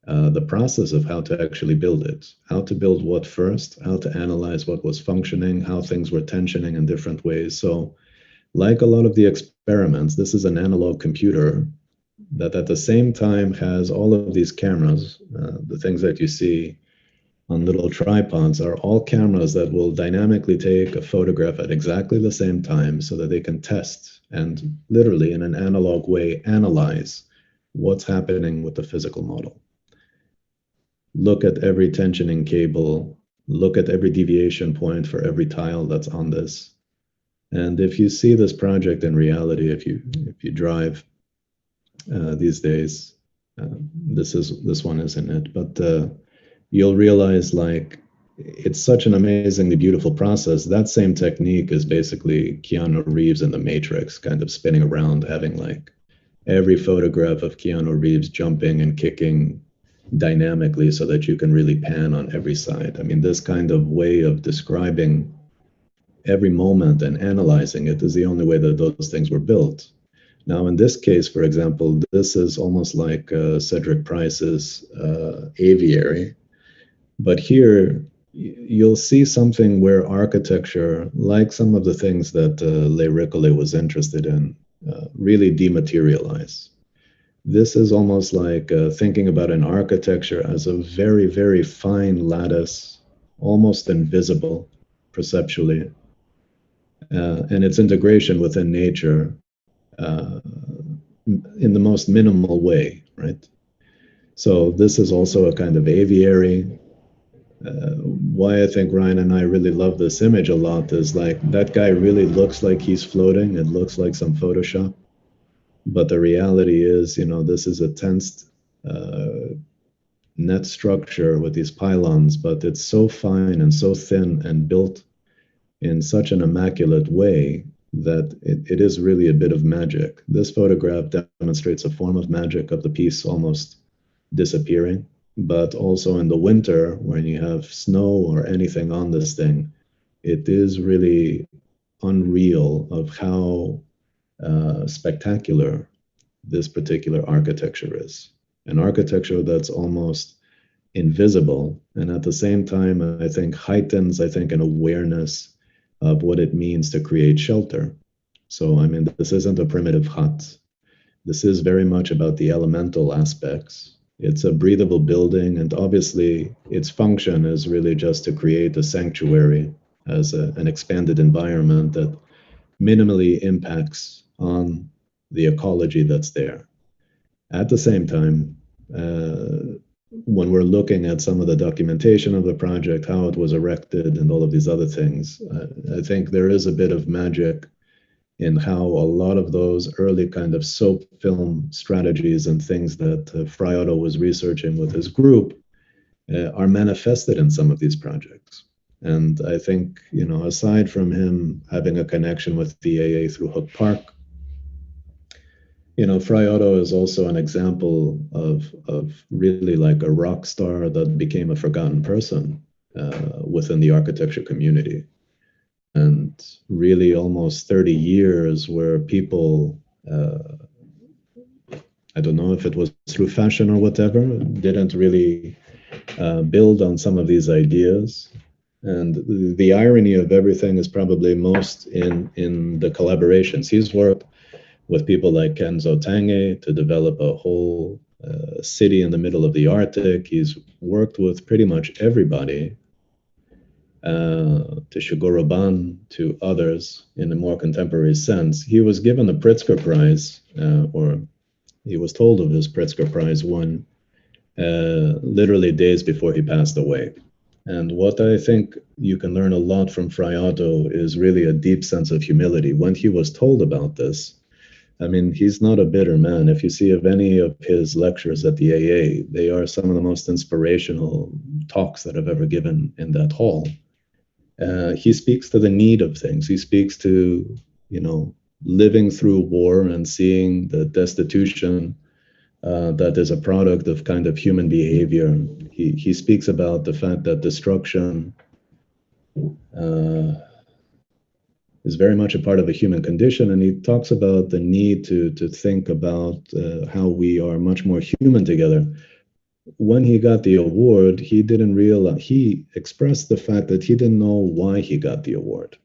the process of how to actually build it, how to build what first, how to analyze what was functioning, how things were tensioning in different ways. So, like a lot of the experiments, this is an analog computer that at the same time has all of these cameras, the things that you see on little tripods are all cameras that will dynamically take a photograph at exactly the same time so that they can test and literally in an analog way analyze what's happening with the physical model. Look at every tensioning cable, look at every deviation point for every tile that's on this. And if you see this project in reality, if you drive these days, this one isn't it, but you'll realize like it's such an amazingly beautiful process. That same technique is basically Keanu Reeves in The Matrix, kind of spinning around, having like every photograph of Keanu Reeves jumping and kicking dynamically so that you can really pan on every side. I mean, this kind of way of describing every moment and analyzing it is the only way that those things were built. Now, in this case, for example, this is almost like Cedric Price's aviary. But here, you'll see something where architecture, like some of the things that Le Ricolet was interested in, really dematerialize. This is almost like thinking about an architecture as a very, very fine lattice, almost invisible perceptually, and its integration within nature in the most minimal way, right? So this is also a kind of aviary. Why I think Ryan and I really love this image a lot is like that guy really looks like he's floating. It looks like some Photoshop, but the reality is, you know, this is a tensed net structure with these pylons, but it's so fine and so thin and built in such an immaculate way that it is really a bit of magic. This photograph demonstrates a form of magic of the piece almost disappearing, but also in the winter when you have snow or anything on this thing, it is really unreal of how spectacular this particular architecture is. An architecture that's almost invisible and at the same time, I think heightens, I think, an awareness of what it means to create shelter. So, I mean, this isn't a primitive hut. This is very much about the elemental aspects. It's a breathable building, and obviously, its function is really just to create a sanctuary as an expanded environment that minimally impacts on the ecology that's there. At the same time, when we're looking at some of the documentation of the project, how it was erected, and all of these other things, I think there is a bit of magic in how a lot of those early kind of soap film strategies and things that Fry Otto was researching with his group are manifested in some of these projects. And I think, aside from him having a connection with the AA through Hook Park, Fry Otto is also an example of really like a rock star that became a forgotten person within the architecture community. And really almost 30 years where people, I don't know if it was through fashion or whatever, didn't really build on some of these ideas. And the irony of everything is probably most in the collaborations. He's worked with people like Kenzo Tange to develop a whole city in the middle of the Arctic. He's worked with pretty much everybody, to Shigeru Ban, to others in a more contemporary sense. He was given the Pritzker Prize, or he was told of his Pritzker Prize won literally days before he passed away. And what I think you can learn a lot from Fry Otto is really a deep sense of humility. When he was told about this, I mean, he's not a bitter man. If you see of any of his lectures at the AA, they are some of the most inspirational talks that I've ever given in that hall. He speaks to the need of things. He speaks to, living through war and seeing the destitution that is a product of kind of human behavior. He speaks about the fact that destruction is very much a part of the human condition, and he talks about the need to think about how we are much more human together. When he got the award, he didn't realize, he expressed the fact that he didn't know why he got the award,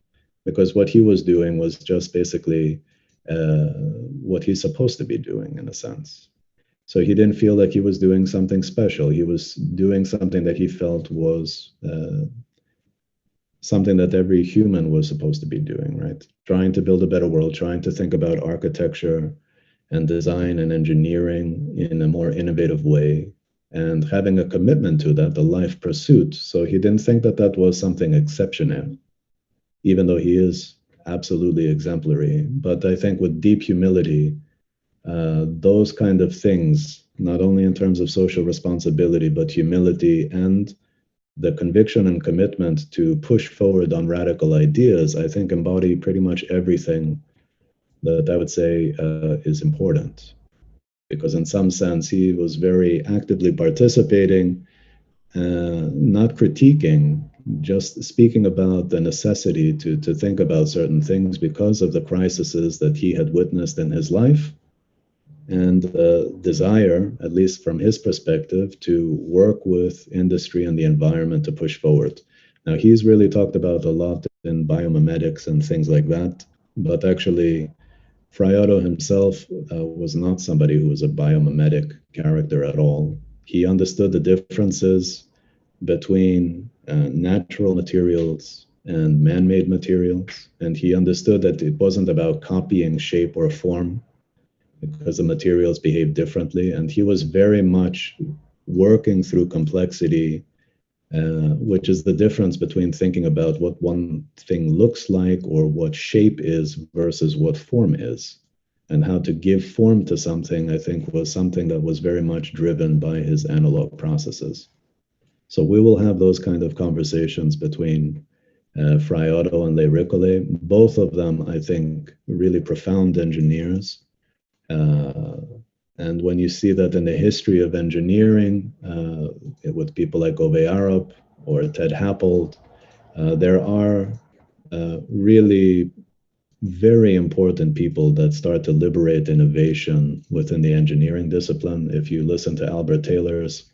because what he was doing was just basically what he's supposed to be doing in a sense. So he didn't feel like he was doing something special. He was doing something that he felt was something that every human was supposed to be doing, right? Trying to build a better world, trying to think about architecture and design and engineering in a more innovative way, and having a commitment to that, the life pursuit. So he didn't think that that was something exceptional, even though he is absolutely exemplary. But I think with deep humility, those kind of things, not only in terms of social responsibility, but humility and the conviction and commitment to push forward on radical ideas, I think embody pretty much everything that I would say is important. Because in some sense, he was very actively participating, not critiquing, just speaking about the necessity to think about certain things because of the crises that he had witnessed in his life, and the desire, at least from his perspective, to work with industry and the environment to push forward. Now, he's really talked about a lot in biomimetics and things like that, but actually, Fry Otto himself was not somebody who was a biomimetic character at all. He understood the differences between natural materials and man-made materials, and he understood that it wasn't about copying shape or form, because the materials behave differently. And he was very much working through complexity, which is the difference between thinking about what one thing looks like or what shape is versus what form is. And how to give form to something, I think, was something that was very much driven by his analog processes. So we will have those kind of conversations between Fry Otto and Le Récollet. Both of them, I think, really profound engineers. And when you see that in the history of engineering, with people like Ove Arup or Ted Happold, there are really very important people that start to liberate innovation within the engineering discipline. If you listen to Albert Taylor's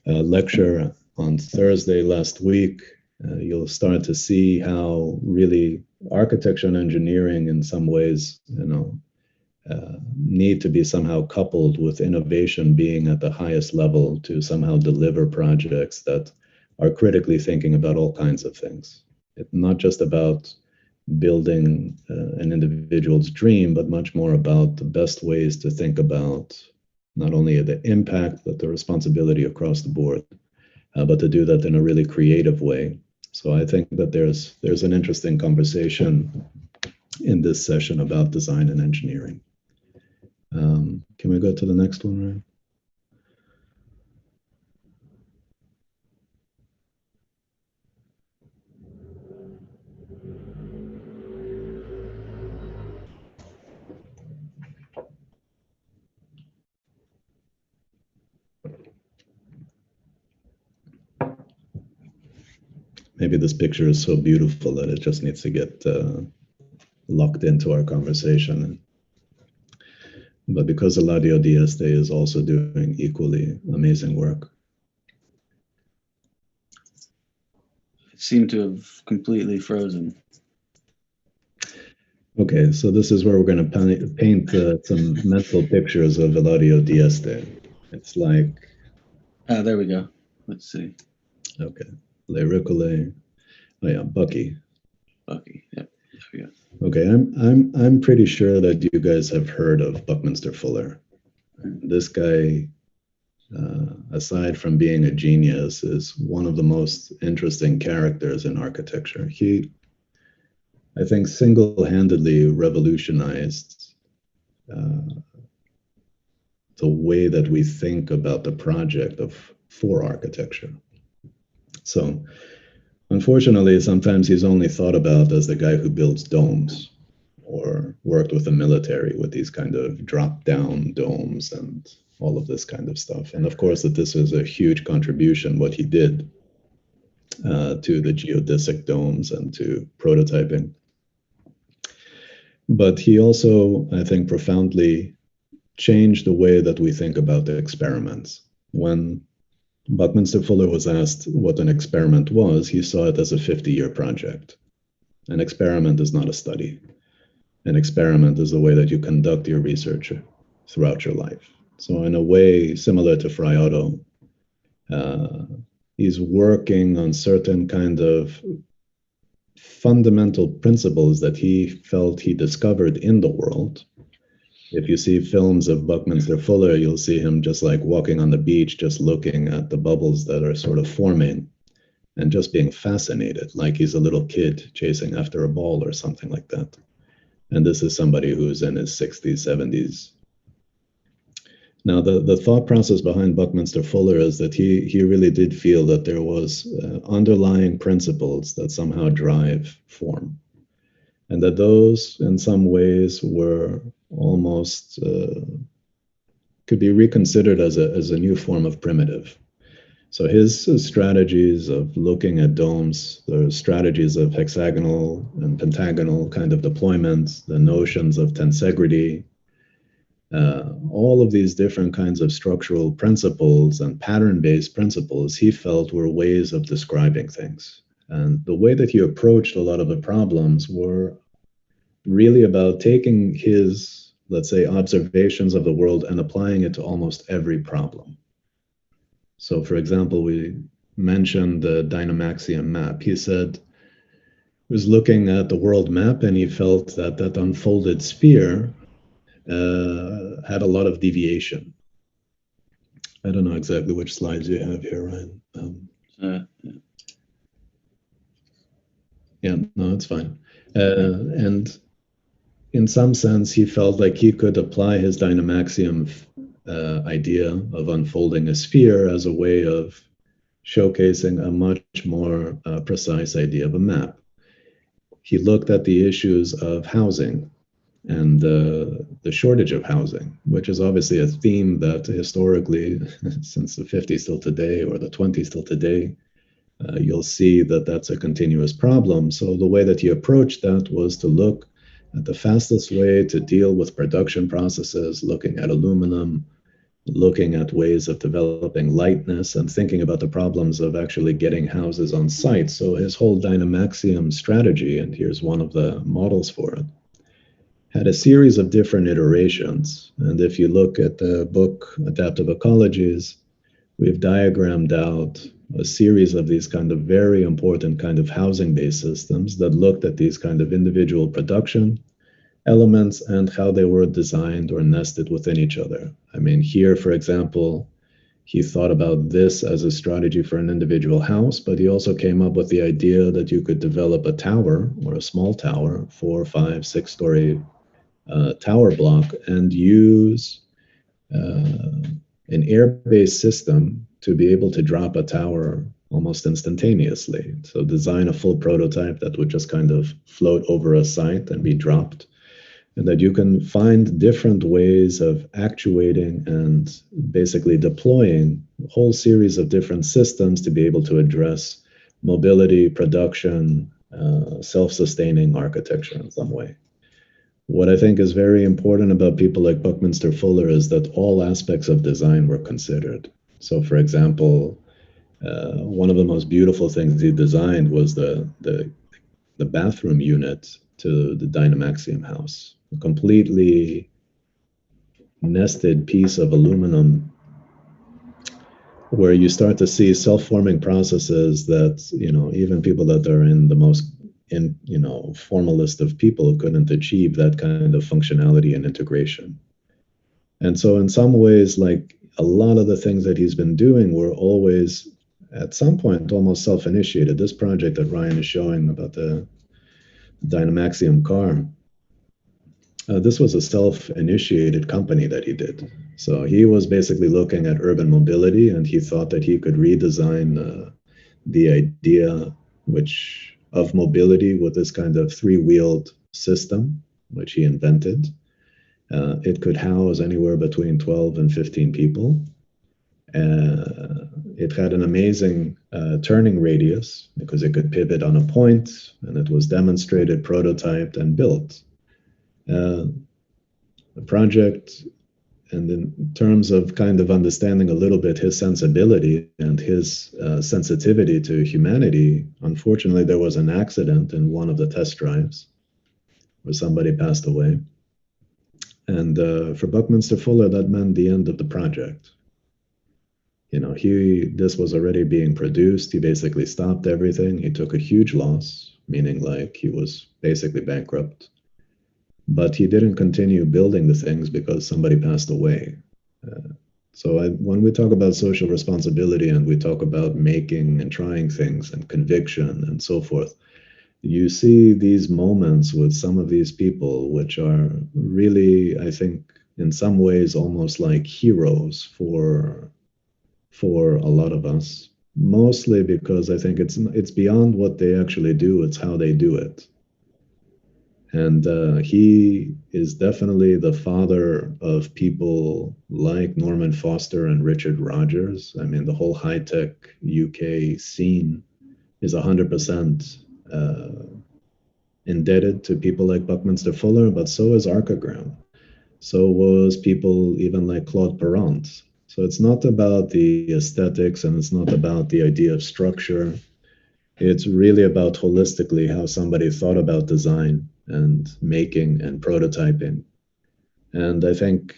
lecture on Thursday last week, you'll start to see how really architecture and engineering in some ways, need to be somehow coupled with innovation being at the highest level to somehow deliver projects that are critically thinking about all kinds of things. It's not just about building an individual's dream, but much more about the best ways to think about not only the impact, but the responsibility across the board, but to do that in a really creative way. So I think that there's an interesting conversation in this session about design and engineering. Can we go to the next one, Ryan? Maybe this picture is so beautiful that it just needs to get locked into our conversation. But because Eladio Dieste is also doing equally amazing work. It seemed to have completely frozen. Okay, so this is where we're going to paint some mental pictures of Eladio Dieste. It's like... Ah, there we go. Let's see. Okay. Le Ricole. Oh yeah, Bucky. Bucky. Yep. There we go. Okay, I'm pretty sure that you guys have heard of Buckminster Fuller. This guy, aside from being a genius, is one of the most interesting characters in architecture. He, I think, single-handedly revolutionized the way that we think about the project for architecture. So, unfortunately, sometimes he's only thought about as the guy who builds domes or worked with the military with these kind of drop-down domes and all of this kind of stuff. And of course, that this was a huge contribution, what he did to the geodesic domes and to prototyping. But he also, I think, profoundly changed the way that we think about the experiments. When Buckminster Fuller was asked what an experiment was, he saw it as a 50-year project. An experiment is not a study. An experiment is the way that you conduct your research throughout your life. So in a way similar to Frei Otto, he's working on certain kind of fundamental principles that he felt he discovered in the world. If you see films of Buckminster Fuller, you'll see him just like walking on the beach, just looking at the bubbles that are sort of forming and just being fascinated, like he's a little kid chasing after a ball or something like that. And this is somebody who's in his 60s, 70s. Now, the thought process behind Buckminster Fuller is that he really did feel that there was underlying principles that somehow drive form. And that those, in some ways, were almost could be reconsidered as a new form of primitive. So his strategies of looking at domes, the strategies of hexagonal and pentagonal kind of deployments, the notions of tensegrity, all of these different kinds of structural principles and pattern-based principles, he felt were ways of describing things. And the way that he approached a lot of the problems were really about taking his, let's say, observations of the world and applying it to almost every problem. So, for example, we mentioned the Dynamaxium map. He said he was looking at the world map and he felt that that unfolded sphere had a lot of deviation. I don't know exactly which slides you have here, Ryan. Yeah, no, it's fine. And in some sense, he felt like he could apply his Dynamaxium idea of unfolding a sphere as a way of showcasing a much more precise idea of a map. He looked at the issues of housing and the shortage of housing, which is obviously a theme that historically, since the 50s till today, or the 20s till today, you'll see that that's a continuous problem. So the way that he approached that was to look at the fastest way to deal with production processes, looking at aluminum, looking at ways of developing lightness, and thinking about the problems of actually getting houses on site. So his whole Dynamaxium strategy, and here's one of the models for it, had a series of different iterations. And if you look at the book, Adaptive Ecologies, we've diagrammed out a series of these kind of very important kind of housing-based systems that looked at these kind of individual production elements and how they were designed or nested within each other. I mean, here, for example, he thought about this as a strategy for an individual house, but he also came up with the idea that you could develop a tower or a small tower, 4, 5, 6-story tower block, and use an air-based system to be able to drop a tower almost instantaneously. So design a full prototype that would just kind of float over a site and be dropped, and that you can find different ways of actuating and basically deploying a whole series of different systems to be able to address mobility, production, self-sustaining architecture in some way. What I think is very important about people like Buckminster Fuller is that all aspects of design were considered. So, for example, one of the most beautiful things he designed was the bathroom unit to the Dynamaxium house, a completely nested piece of aluminum where you start to see self-forming processes that, even people that are in the most formalist of people couldn't achieve that kind of functionality and integration. And so in some ways, like a lot of the things that he's been doing were always at some point almost self-initiated. This project that Ryan is showing about the Dynamaxium car, this was a self-initiated company that he did. So he was basically looking at urban mobility, and he thought that he could redesign the idea of mobility with this kind of three-wheeled system, which he invented. It could house anywhere between 12 and 15 people. It had an amazing turning radius because it could pivot on a point, and it was demonstrated, prototyped, and built. The project, and in terms of kind of understanding a little bit his sensibility and his sensitivity to humanity, unfortunately, there was an accident in one of the test drives where somebody passed away. And for Buckminster Fuller, that meant the end of the project. This was already being produced. He basically stopped everything. He took a huge loss, meaning like he was basically bankrupt. But he didn't continue building the things because somebody passed away. When we talk about social responsibility and we talk about making and trying things and conviction and so forth, you see these moments with some of these people, which are really, I think, in some ways almost like heroes for a lot of us, mostly because I think it's beyond what they actually do, it's how they do it. And he is definitely the father of people like Norman Foster and Richard Rogers. I mean, the whole high-tech UK scene is 100% indebted to people like Buckminster Fuller, but so is Archigram. So was people even like Claude Perrant. So it's not about the aesthetics, and it's not about the idea of structure. It's really about holistically how somebody thought about design and making and prototyping. And I think,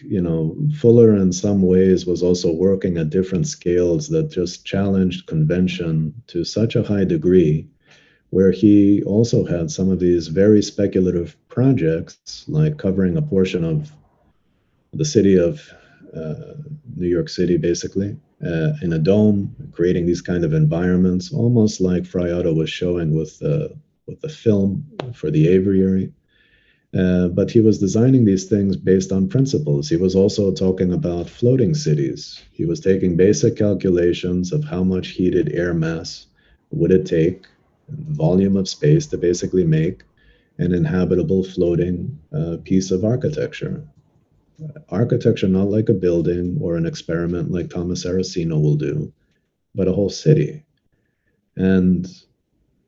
Fuller in some ways was also working at different scales that just challenged convention to such a high degree, where he also had some of these very speculative projects, like covering a portion of the city of New York City, basically, in a dome, creating these kind of environments, almost like Fry Otto was showing with the film for the aviary. But he was designing these things based on principles. He was also talking about floating cities. He was taking basic calculations of how much heated air mass would it take, volume of space to basically make an inhabitable floating piece of architecture. Architecture not like a building or an experiment like Thomas Aracino will do, but a whole city. And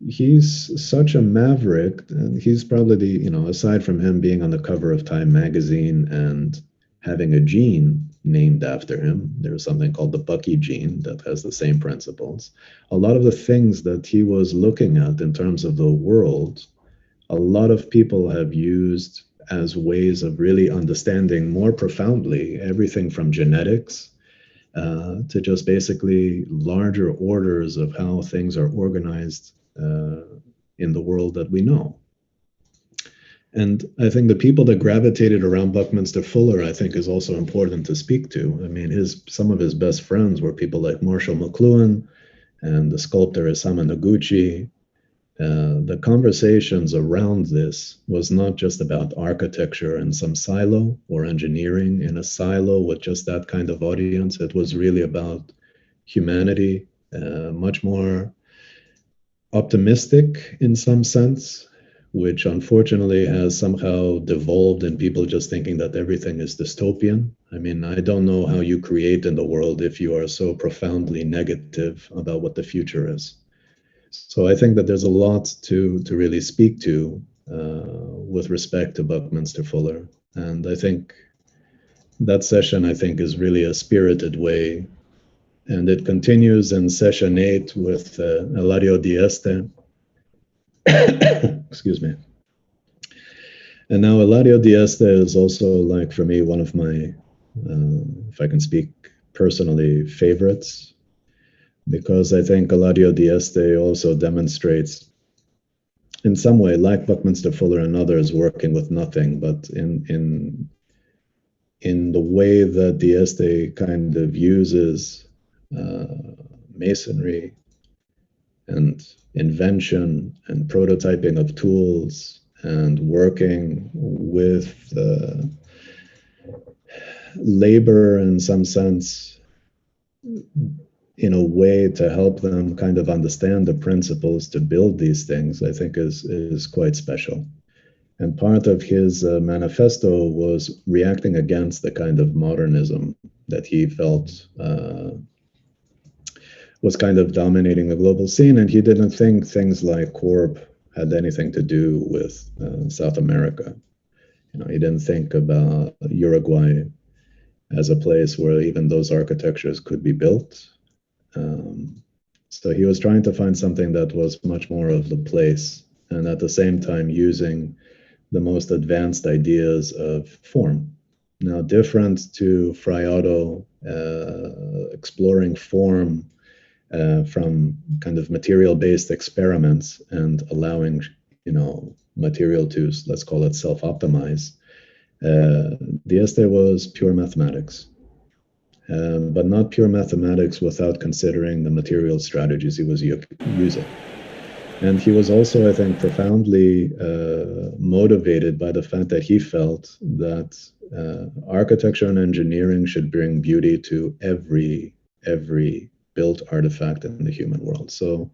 he's such a maverick, and he's probably aside from him being on the cover of Time magazine and having a gene named after him, there's something called the Bucky gene that has the same principles. A lot of the things that he was looking at in terms of the world, a lot of people have used as ways of really understanding more profoundly everything from genetics to just basically larger orders of how things are organized in the world that we know. And I think the people that gravitated around Buckminster Fuller, I think, is also important to speak to. I mean, some of his best friends were people like Marshall McLuhan and the sculptor Isamu Noguchi. The conversations around this was not just about architecture in some silo or engineering in a silo with just that kind of audience. It was really about humanity, much more optimistic in some sense, which unfortunately has somehow devolved in people just thinking that everything is dystopian. I mean, I don't know how you create in the world if you are so profoundly negative about what the future is. So I think that there's a lot to really speak to with respect to Buckminster Fuller, and I think that session is really a spirited way, and it continues in session 8 with Eladio Dieste. Excuse me. And now Eladio Dieste is also, like, for me, one of my, if I can speak personally, favorites, because I think Eladio Dieste also demonstrates, in some way, like Buckminster Fuller and others, working with nothing, but in the way that Dieste kind of uses masonry and invention and prototyping of tools and working with labor in some sense in a way to help them kind of understand the principles to build these things, I think is quite special. And part of his manifesto was reacting against the kind of modernism that he felt was kind of dominating the global scene. And he didn't think things like Corp had anything to do with South America. You know, he didn't think about Uruguay as a place where even those architectures could be built. So he was trying to find something that was much more of the place, and at the same time using the most advanced ideas of form. Now, different to Frei Otto exploring form from kind of material-based experiments and allowing, material to, let's call it, self-optimize. Dieste was pure mathematics, but not pure mathematics without considering the material strategies he was using. And he was also, I think, profoundly motivated by the fact that he felt that architecture and engineering should bring beauty to every built artifact in the human world. So,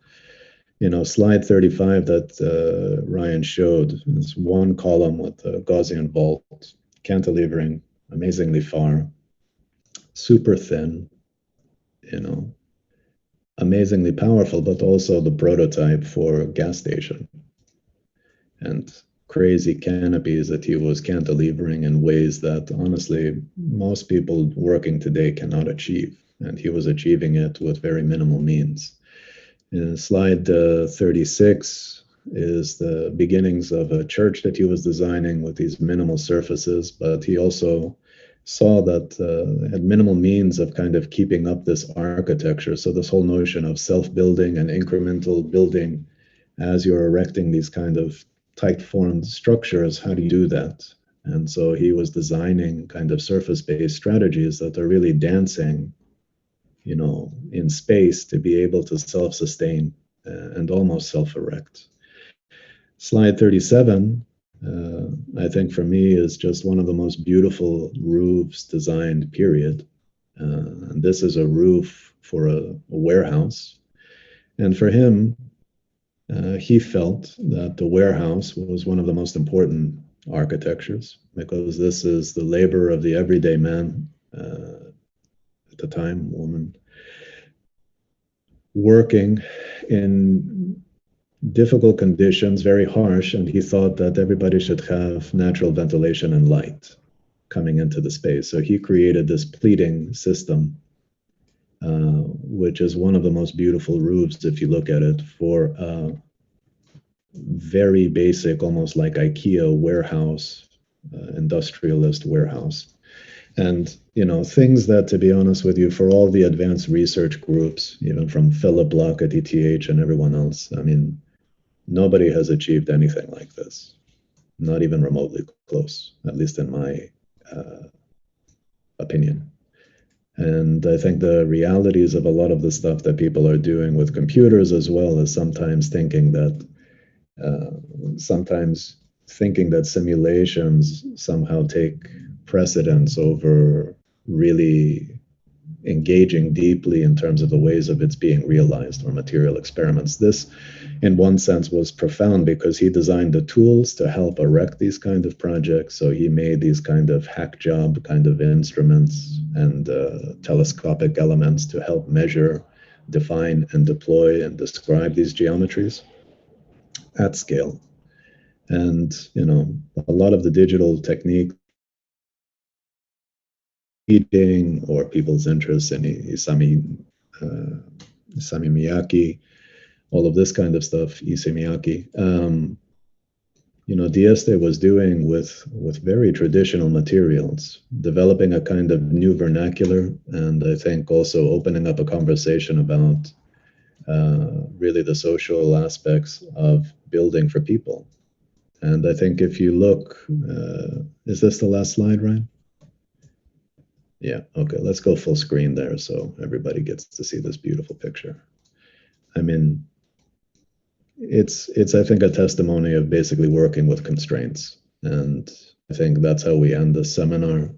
slide 35 that Ryan showed is one column with a Gaussian vault, cantilevering amazingly far, super thin, amazingly powerful, but also the prototype for gas station, and crazy canopies that he was cantilevering in ways that honestly most people working today cannot achieve, and he was achieving it with very minimal means. In slide 36 is the beginnings of a church that he was designing with these minimal surfaces, but he also saw that had minimal means of kind of keeping up this architecture. So this whole notion of self-building and incremental building as you're erecting these kind of tight-formed structures, how do you do that? And so he was designing kind of surface-based strategies that are really dancing, in space to be able to self-sustain and almost self-erect. Slide 37, I think for me is just one of the most beautiful roofs designed, period. And this is a roof for a warehouse. And for him, he felt that the warehouse was one of the most important architectures, because this is the labor of the everyday man, at the time, woman, working in difficult conditions, very harsh, and he thought that everybody should have natural ventilation and light coming into the space. So he created this pleating system, which is one of the most beautiful roofs, if you look at it, for a very basic, almost like IKEA warehouse, industrialist warehouse. And, things that, to be honest with you, for all the advanced research groups, even from Philip Block at ETH and everyone else, I mean, nobody has achieved anything like this. not even remotely close, at least in my opinion. And I think the realities of a lot of the stuff that people are doing with computers as well is sometimes thinking that simulations somehow take precedence over really engaging deeply in terms of the ways of its being realized or material experiments. This, in one sense, was profound because he designed the tools to help erect these kind of projects. So he made these kind of hack job kind of instruments and telescopic elements to help measure, define, and deploy and describe these geometries at scale. And, you know, a lot of the digital technique or people's interests in Isami Miyake, all of this kind of stuff, Issey Miyake, you know, Dieste was doing with very traditional materials, developing a kind of new vernacular, and I think also opening up a conversation about really the social aspects of building for people. And I think if you look, is this the last slide, Ryan? Yeah, okay, let's go full screen there so everybody gets to see this beautiful picture. I mean, it's I think a testimony of basically working with constraints. And I think that's how we end this seminar,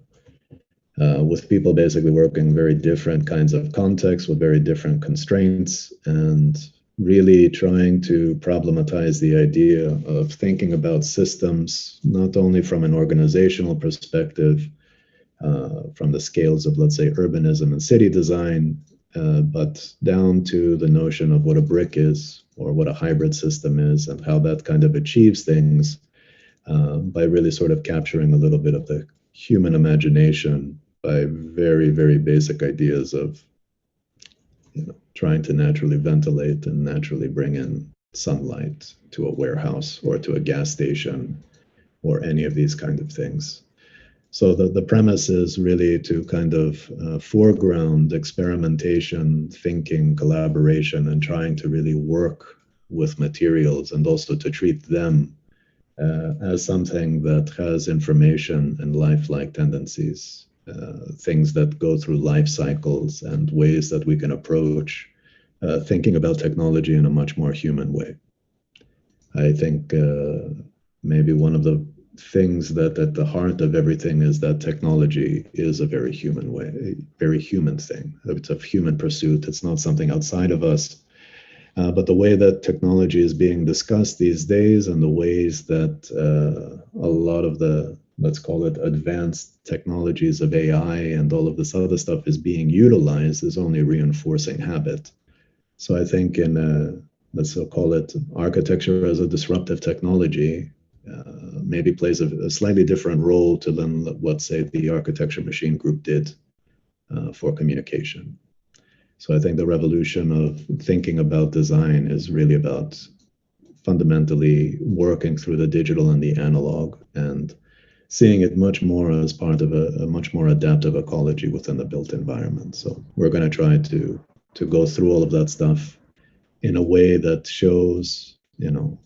with people basically working very different kinds of contexts with very different constraints and really trying to problematize the idea of thinking about systems, not only from an organizational perspective, from the scales of, let's say, urbanism and city design, but down to the notion of what a brick is or what a hybrid system is and how that kind of achieves things by really sort of capturing a little bit of the human imagination by very, very basic ideas of, you know, trying to naturally ventilate and naturally bring in sunlight to a warehouse or to a gas station or any of these kind of things. So the premise is really to kind of foreground experimentation, thinking, collaboration, and trying to really work with materials and also to treat them as something that has information and lifelike tendencies, things that go through life cycles and ways that we can approach thinking about technology in a much more human way. I think maybe one of the things that at the heart of everything is that technology is a very human way, a very human thing. It's a human pursuit. It's not something outside of us. But the way that technology is being discussed these days and the ways that a lot of the, let's call it, advanced technologies of AI and all of this other stuff is being utilized is only reinforcing habit. So I think let's call it architecture as a disruptive technology, maybe plays a slightly different role to than what, say, the architecture machine group did for communication. So I think the revolution of thinking about design is really about fundamentally working through the digital and the analog and seeing it much more as part of a much more adaptive ecology within the built environment. So we're going to try to go through all of that stuff in a way that shows, you know,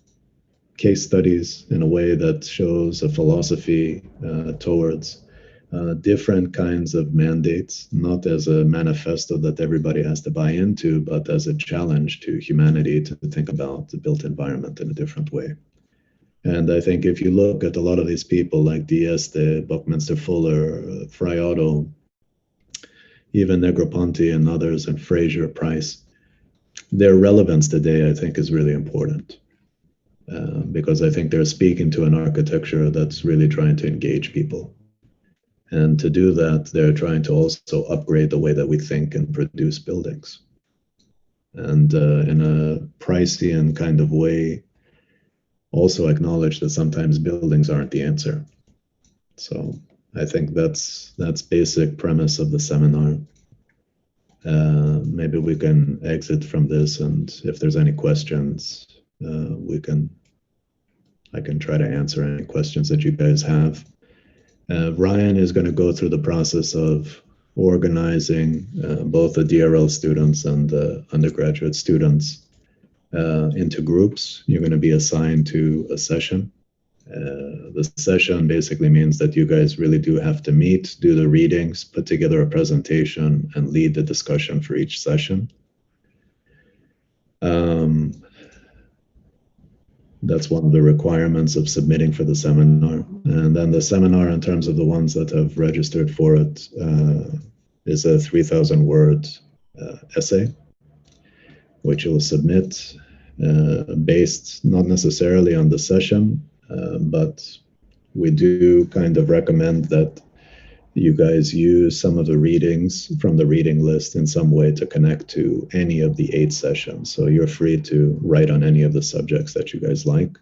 case studies, in a way that shows a philosophy towards different kinds of mandates, not as a manifesto that everybody has to buy into, but as a challenge to humanity to think about the built environment in a different way. And I think if you look at a lot of these people like Dieste, Buckminster Fuller, Friotto, even Negroponte and others, and Fraser, Price, their relevance today, I think, is really important. Because I think they're speaking to an architecture that's really trying to engage people. And to do that, they're trying to also upgrade the way that we think and produce buildings. And in a Pricean kind of way, also acknowledge that sometimes buildings aren't the answer. So I think that's basic premise of the seminar. Maybe we can exit from this, and if there's any questions, I can try to answer any questions that you guys have. Ryan is going to go through the process of organizing both the DRL students and the undergraduate students into groups. You're going to be assigned to a session, The session basically means that you guys really do have to meet, do the readings, put together a presentation, and lead the discussion for each session. That's one of the requirements of submitting for the seminar. And then the seminar, in terms of the ones that have registered for it, is a 3,000 word essay, which you'll submit based not necessarily on the session, but we do kind of recommend that you guys use some of the readings from the reading list in some way to connect to any of the 8 sessions. So you're free to write on any of the subjects that you guys like,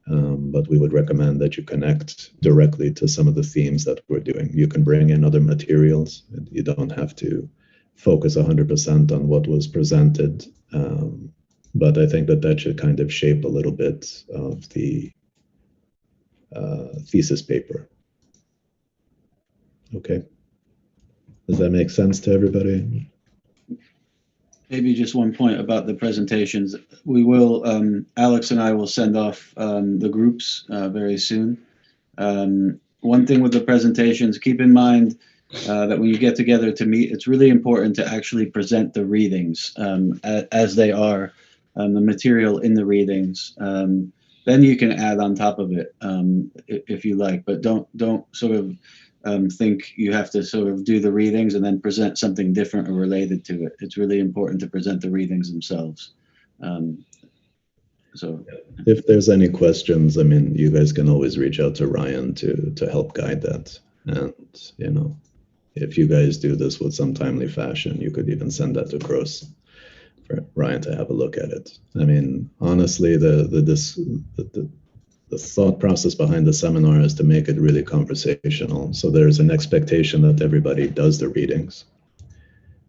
but we would recommend that you connect directly to some of the themes that we're doing. You can bring in other materials. You don't have to focus 100% on what was presented, but I think that that should kind of shape a little bit of the thesis paper. Okay. Does that make sense to everybody? Maybe just one point about the presentations. We will, Alex and I will send off the groups very soon. One thing with the presentations, keep in mind that when you get together to meet, it's really important to actually present the readings as they are, the material in the readings. Then you can add on top of it if you like, but don't sort of think you have to sort of do the readings and then present something different or related to it. It's really important to present the readings themselves. So if there's any questions, I mean, you guys can always reach out to Ryan to help guide that. And, you know, if you guys do this with some timely fashion, you could even send that across for Ryan to have a look at it. I mean, honestly, the thought process behind the seminar is to make it really conversational. So there's an expectation that everybody does the readings,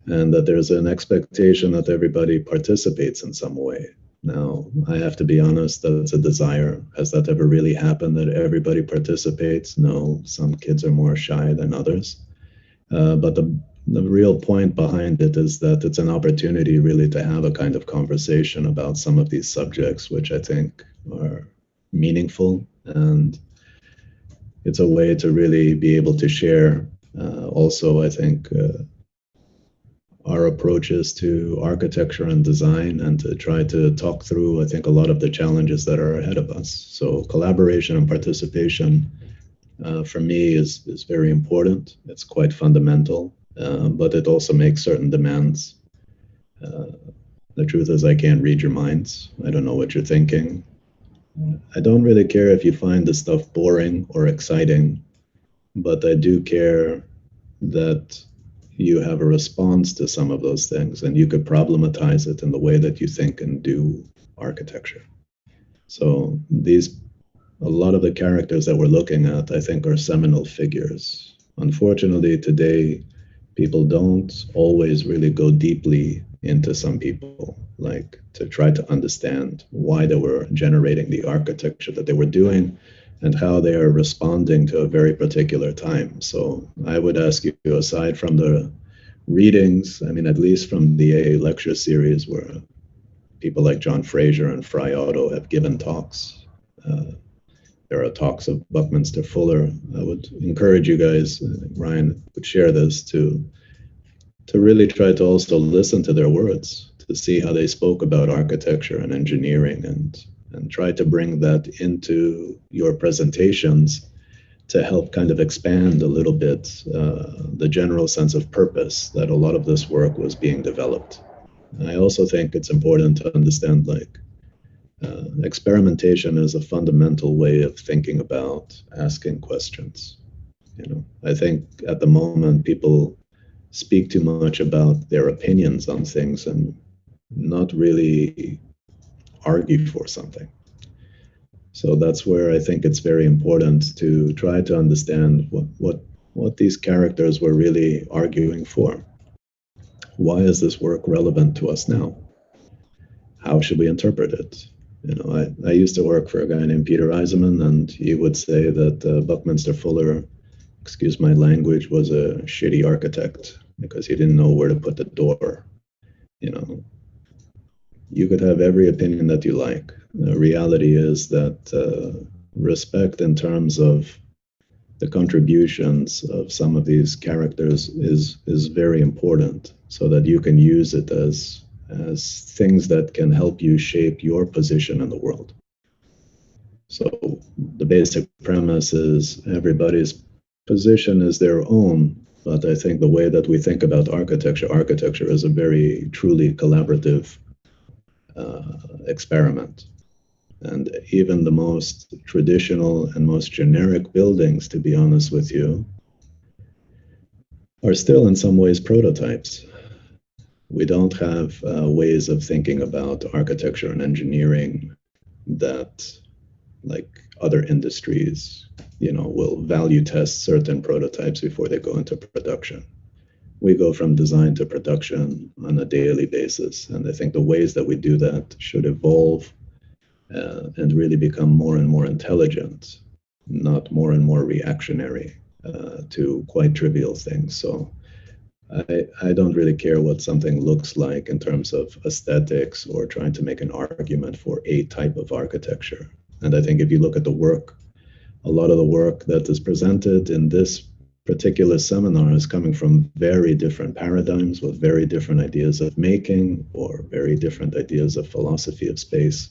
and that there's an expectation that everybody participates in some way. Now, I have to be honest, that's a desire. Has that ever really happened, that everybody participates? No, some kids are more shy than others. But the real point behind it is that it's an opportunity really to have a kind of conversation about some of these subjects, which I think are meaningful, and it's a way to really be able to share also, I think, our approaches to architecture and design, and to try to talk through, I think, a lot of the challenges that are ahead of us. So collaboration and participation for me is very important. It's quite fundamental, but it also makes certain demands. The truth is, I can't read your minds. I don't know what you're thinking. I don't really care if you find the stuff boring or exciting, but I do care that you have a response to some of those things, and you could problematize it in the way that you think and do architecture. So a lot of the characters that we're looking at, I think, are seminal figures. Unfortunately, today, people don't always really go deeply into some people, like to try to understand why they were generating the architecture that they were doing and how they are responding to a very particular time. So I would ask you, aside from the readings, I mean, at least from the AA lecture series where people like John Fraser and Fry Otto have given talks, there are talks of Buckminster Fuller. I would encourage you guys, Ryan would share this, to really try to also listen to their words, to see how they spoke about architecture and engineering, and try to bring that into your presentations to help kind of expand a little bit the general sense of purpose that a lot of this work was being developed. I also think it's important to understand, like, experimentation is a fundamental way of thinking about asking questions. You know, I think at the moment people speak too much about their opinions on things and not really argue for something. So that's where I think it's very important to try to understand what these characters were really arguing for. Why is this work relevant to us now? How should we interpret it? You know, I used to work for a guy named Peter Eisenman, and he would say that Buckminster Fuller, excuse my language, was a shitty architect because he didn't know where to put the door. You know, you could have every opinion that you like. The reality is that respect in terms of the contributions of some of these characters is very important, so that you can use it as things that can help you shape your position in the world. So the basic premise is everybody's position is their own, but I think the way that we think about architecture is a very truly collaborative experiment. And even the most traditional and most generic buildings, to be honest with you, are still in some ways prototypes. We don't have ways of thinking about architecture and engineering that, like other industries, will value test certain prototypes before they go into production. We go from design to production on a daily basis. And I think the ways that we do that should evolve and really become more and more intelligent, not more and more reactionary to quite trivial things. So I don't really care what something looks like in terms of aesthetics or trying to make an argument for a type of architecture. And I think if you look at the work, a lot of the work that is presented in this particular seminar is coming from very different paradigms with very different ideas of making or very different ideas of philosophy of space.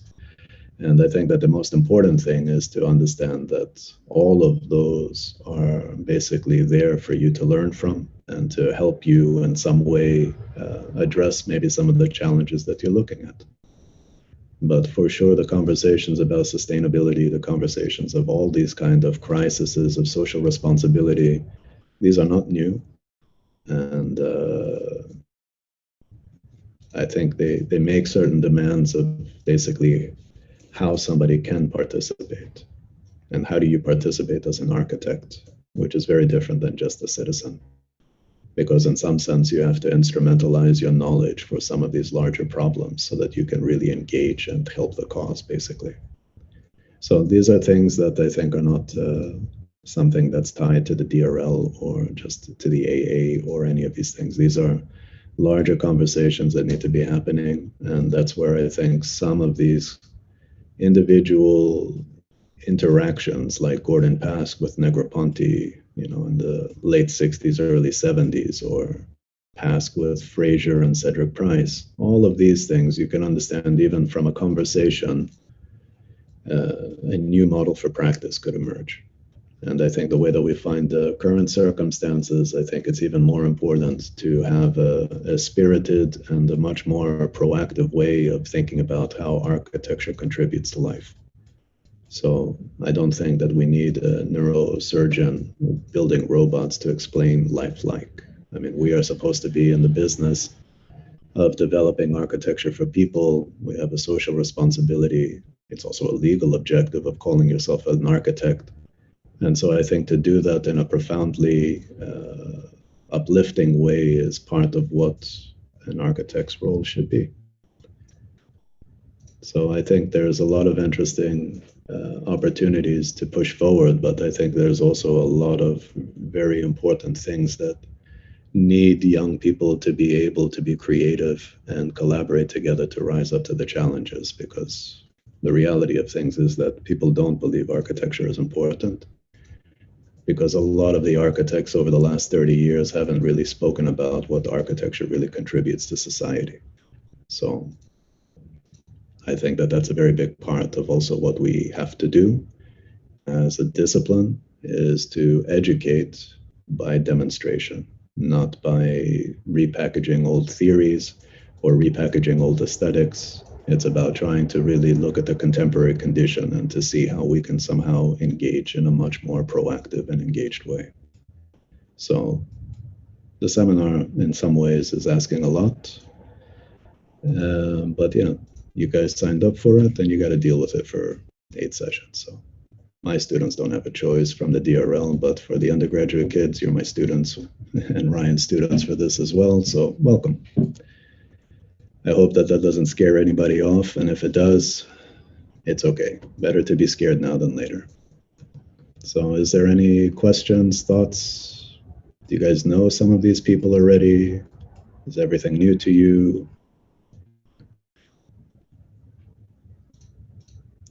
And I think that the most important thing is to understand that all of those are basically there for you to learn from and to help you in some way address maybe some of the challenges that you're looking at. But for sure, the conversations about sustainability, the conversations of all these kind of crises of social responsibility, these are not new. And I think they make certain demands of basically how somebody can participate. And how do you participate as an architect, which is very different than just a citizen. Because in some sense, you have to instrumentalize your knowledge for some of these larger problems so that you can really engage and help the cause, basically. So these are things that I think are not something that's tied to the DRL or just to the AA or any of these things. These are larger conversations that need to be happening. And that's where I think some of these individual interactions like Gordon Pask with Negroponte, in the late 60s, early 70s, or Pask with Fraser and Cedric Price, all of these things you can understand even from a conversation, a new model for practice could emerge. And I think the way that we find the current circumstances, I think it's even more important to have a spirited and a much more proactive way of thinking about how architecture contributes to life. So I don't think that we need a neurosurgeon building robots to explain lifelike. I mean, we are supposed to be in the business of developing architecture for people. We have a social responsibility. It's also a legal objective of calling yourself an architect. And so I think to do that in a profoundly uplifting way is part of what an architect's role should be. So I think there's a lot of interesting opportunities to push forward, but I think there's also a lot of very important things that need young people to be able to be creative and collaborate together to rise up to the challenges, because the reality of things is that people don't believe architecture is important, because a lot of the architects over the last 30 years haven't really spoken about what architecture really contributes to society. So I think that that's a very big part of also what we have to do as a discipline, is to educate by demonstration, not by repackaging old theories or repackaging old aesthetics. It's about trying to really look at the contemporary condition and to see how we can somehow engage in a much more proactive and engaged way. So the seminar in some ways is asking a lot, but yeah, you guys signed up for it and you got to deal with it for 8 sessions. So my students don't have a choice from the DRL, but for the undergraduate kids, you're my students and Ryan's students for this as well. So welcome. I hope that that doesn't scare anybody off. And if it does, it's okay. Better to be scared now than later. So is there any questions, thoughts? Do you guys know some of these people already? Is everything new to you?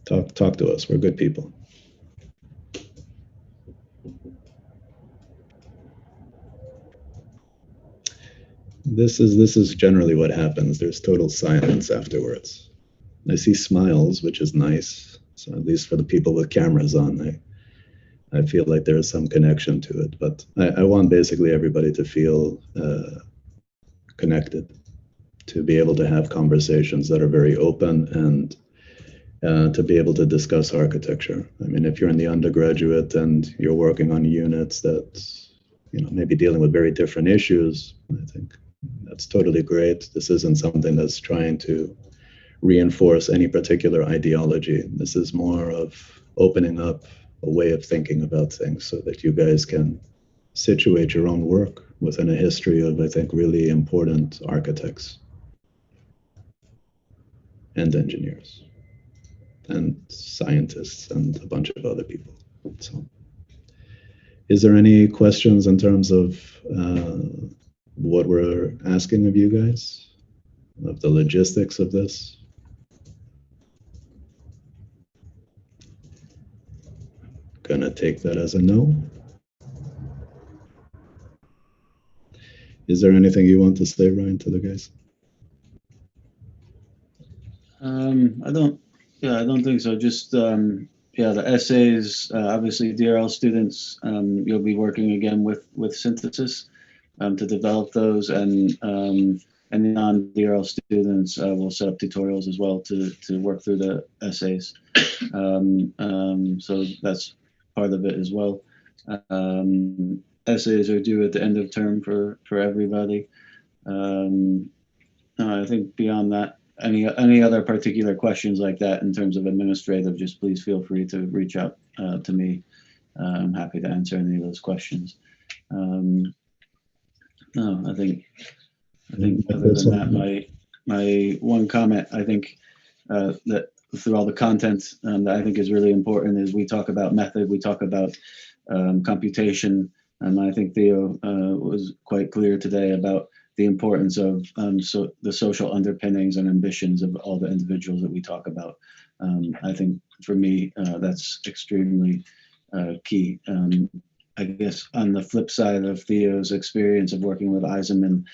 Talk to us. We're good people. This is generally what happens. There's total silence afterwards. I see smiles, which is nice. So at least for the people with cameras on, I feel like there is some connection to it. But I want basically everybody to feel connected, to be able to have conversations that are very open, and to be able to discuss architecture. I mean, if you're in the undergraduate and you're working on units that, maybe dealing with very different issues, I think that's totally great. This isn't something that's trying to reinforce any particular ideology. This is more of opening up a way of thinking about things so that you guys can situate your own work within a history of, I think, really important architects and engineers and scientists and a bunch of other people. So, is there any questions in terms of what we're asking of you guys, of the logistics of this? Gonna take that as a no. Is there anything you want to say, Ryan, to the guys? I don't. Yeah, I don't think so. Just yeah, the essays. Obviously, DRL students. You'll be working again with synthesis to develop those, and the non-DRL students will set up tutorials as well to work through the essays. So that's part of it as well. Essays are due at the end of term for everybody. I think beyond that, any other particular questions like that in terms of administrative, just please feel free to reach out to me. I'm happy to answer any of those questions. No, I think other than that, my one comment, I think that through all the content that I think is really important is we talk about method, we talk about computation, and I think Theo was quite clear today about the importance of the social underpinnings and ambitions of all the individuals that we talk about. I think for me, that's extremely key. I guess on the flip side of Theo's experience of working with Eisenman,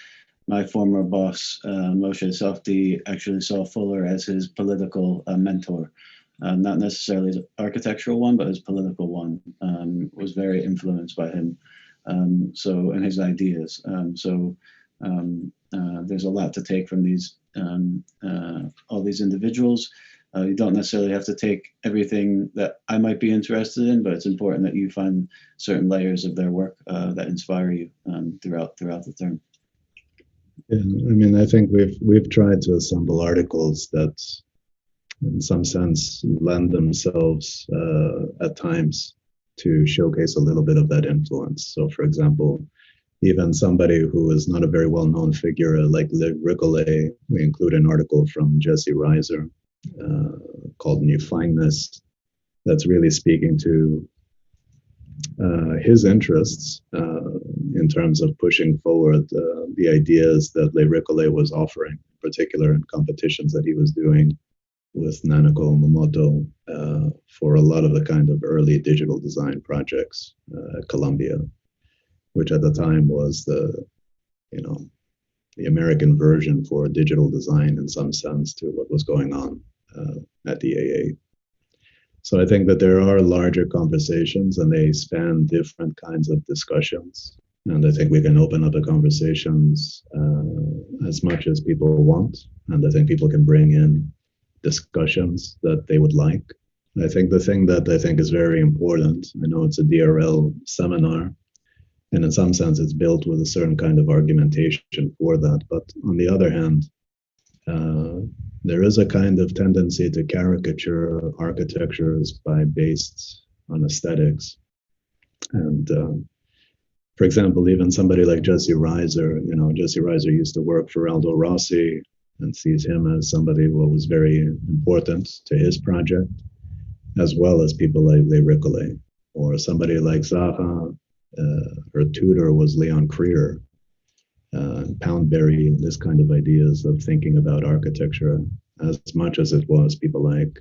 my former boss, Moshe Softy, actually saw Fuller as his political mentor. Not necessarily his architectural one, but his political one. Was very influenced by him. And his ideas. There's a lot to take from these all these individuals. You don't necessarily have to take everything that I might be interested in, but it's important that you find certain layers of their work that inspire you throughout the term. Yeah, I mean, I think we've tried to assemble articles that, in some sense, lend themselves at times to showcase a little bit of that influence. So, for example, even somebody who is not a very well-known figure like Le Ricolet, we include an article from Jesse Reiser called New Fineness that's really speaking to his interests in terms of pushing forward the ideas that Le Ricolet was offering, in particular in competitions that he was doing with Nanako Momoto for a lot of the kind of early digital design projects at Columbia, which at the time was the American version for digital design in some sense to what was going on at the AA. So I think that there are larger conversations and they span different kinds of discussions. And I think we can open up the conversations as much as people want. And I think people can bring in discussions that they would like. I think the thing that I think is very important, I know it's a DRL seminar, and in some sense it's built with a certain kind of argumentation for that. But on the other hand, there is a kind of tendency to caricature architectures based on aesthetics. And for example, even somebody like Jesse Reiser, Jesse Reiser used to work for Aldo Rossi and sees him as somebody who was very important to his project, as well as people like Le Ricolet, or somebody like Zaha. Her tutor was Leon Creer. Poundberry, this kind of ideas of thinking about architecture, as much as it was people like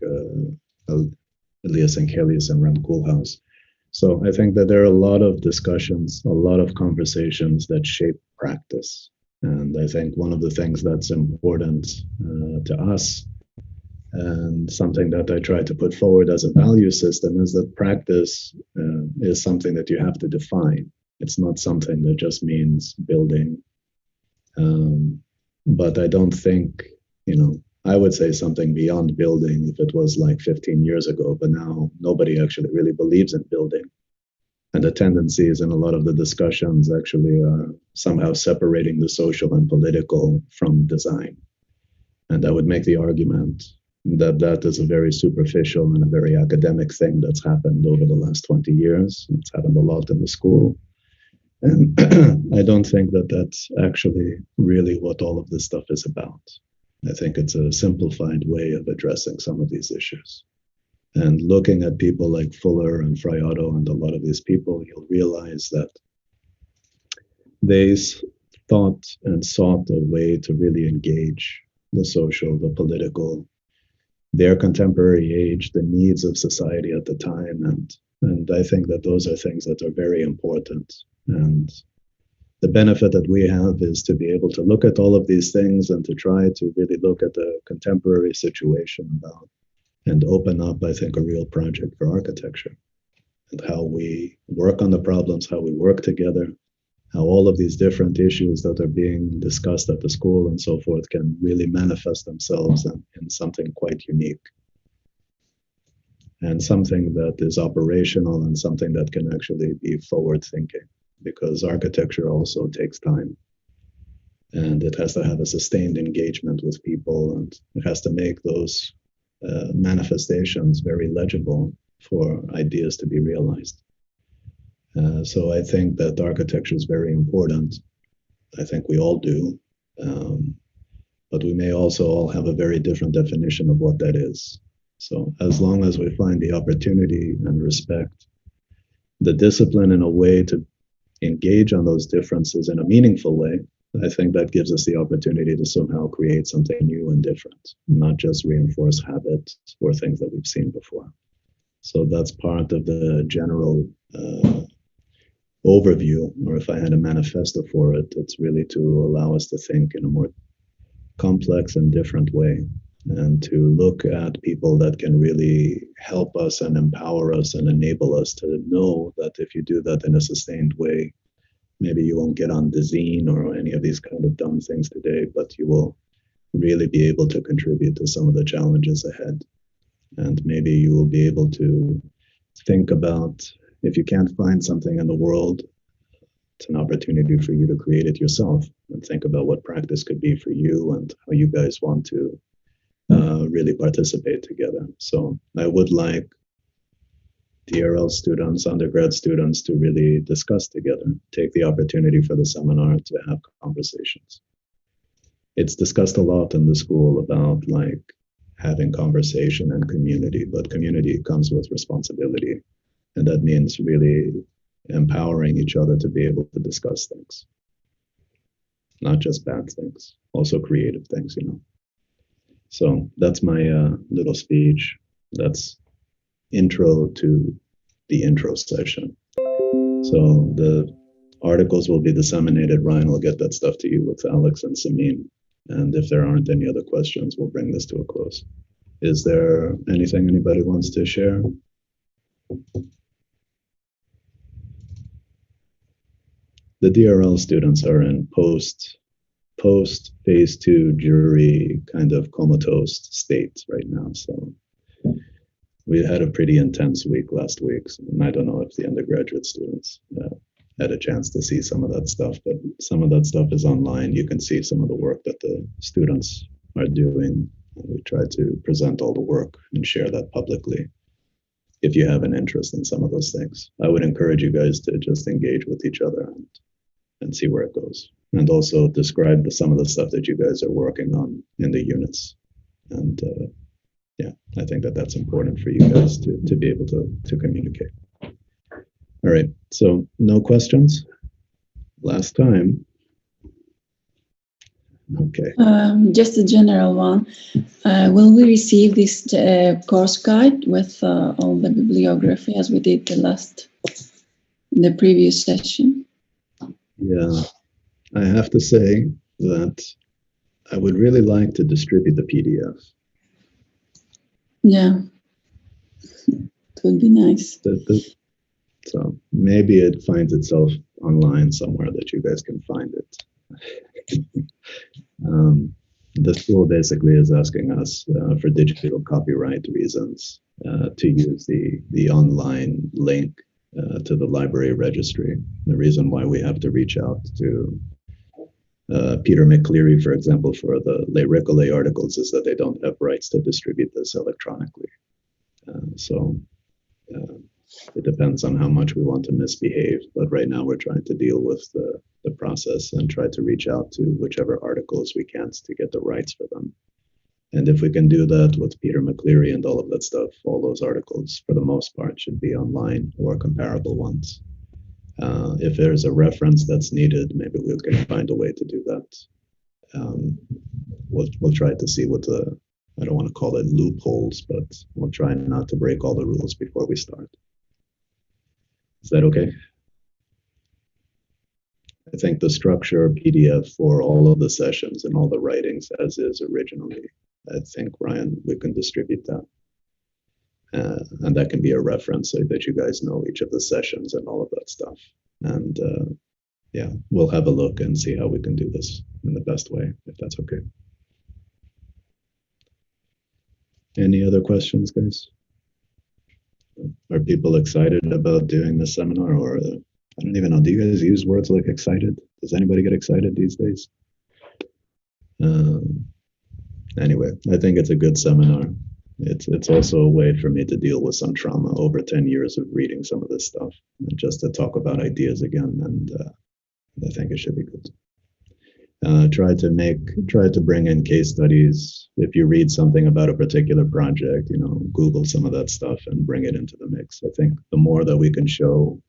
Elias Enkelius and Rem Koolhaas. So I think that there are a lot of discussions, a lot of conversations that shape practice. And I think one of the things that's important to us, and something that I try to put forward as a value system, is that practice is something that you have to define. It's not something that just means building. But I don't think, I would say something beyond building if it was like 15 years ago, but now nobody actually really believes in building. And the tendencies in a lot of the discussions actually are somehow separating the social and political from design. And I would make the argument that that is a very superficial and a very academic thing that's happened over the last 20 years. It's happened a lot in the school. And I don't think that that's actually really what all of this stuff is about. I think it's a simplified way of addressing some of these issues. And looking at people like Fuller and Friotto and a lot of these people, you'll realize that they thought and sought a way to really engage the social, the political, their contemporary age, the needs of society at the time. And I think that those are things that are very important. And the benefit that we have is to be able to look at all of these things and to try to really look at the contemporary situation about and open up, I think, a real project for architecture and how we work on the problems, how we work together, how all of these different issues that are being discussed at the school and so forth can really manifest themselves in something quite unique and something that is operational and something that can actually be forward thinking, because architecture also takes time and it has to have a sustained engagement with people, and it has to make those manifestations very legible for ideas to be realized. So I think that architecture is very important. I think we all do. But we may also all have a very different definition of what that is. So as long as we find the opportunity and respect the discipline in a way to engage on those differences in a meaningful way, I think that gives us the opportunity to somehow create something new and different, not just reinforce habits or things that we've seen before. So that's part of the general overview, or if I had a manifesto for it, it's really to allow us to think in a more complex and different way, and to look at people that can really help us and empower us and enable us to know that if you do that in a sustained way, maybe you won't get on the zine or any of these kind of dumb things today, but you will really be able to contribute to some of the challenges ahead. And maybe you will be able to think about, if you can't find something in the world, it's an opportunity for you to create it yourself and think about what practice could be for you and how you guys want to really participate together. So I would like DRL students, undergrad students, to really discuss together, take the opportunity for the seminar to have conversations. It's discussed a lot in the school about like having conversation and community, but community comes with responsibility. And that means really empowering each other to be able to discuss things, not just bad things, also creative things, So that's my little speech. That's intro to the intro session. So the articles will be disseminated. Ryan will get that stuff to you with Alex and Samin. And if there aren't any other questions, we'll bring this to a close. Is there anything anybody wants to share? The DRL students are in post phase 2 jury kind of comatose state right now. So we had a pretty intense week last week, and I don't know if the undergraduate students had a chance to see some of that stuff, but some of that stuff is online. You can see some of the work that the students are doing. We try to present all the work and share that publicly if you have an interest in some of those things. I would encourage you guys to just engage with each other and see where it goes. And also describe some of the stuff that you guys are working on in the units. And yeah, I think that that's important for you guys to be able to communicate. All right, so no questions? Last time. Okay. Just a general one. Will we receive this course guide with all the bibliography as we did the previous session? Yeah, I have to say that I would really like to distribute the PDF. Yeah, it would be nice. So maybe it finds itself online somewhere that you guys can find it. The school basically is asking us for digital copyright reasons to use the online link to the library registry. The reason why we have to reach out to Peter McCleary, for example, for the Le Recollet articles is that they don't have rights to distribute this electronically. So it depends on how much we want to misbehave. But right now we're trying to deal with the process and try to reach out to whichever articles we can to get the rights for them. And if we can do that with Peter McCleary and all of that stuff, all those articles, for the most part, should be online or comparable ones. If there's a reference that's needed, maybe we can find a way to do that. We'll try to see what I don't want to call it loopholes, but we'll try not to break all the rules before we start. Is that okay? I think the structure PDF for all of the sessions and all the writings as is originally, I think, Ryan, we can distribute that. And that can be a reference so that you guys know each of the sessions and all of that stuff. And yeah, we'll have a look and see how we can do this in the best way, if that's okay. Any other questions, guys? Are people excited about doing this seminar? Or I don't even know, do you guys use words like excited? Does anybody get excited these days? Anyway, I think it's a good seminar. It's also a way for me to deal with some trauma over 10 years of reading some of this stuff, and just to talk about ideas again. And I think it should be good. Try to bring in case studies. If you read something about a particular project, Google some of that stuff and bring it into the mix. I think the more that we can show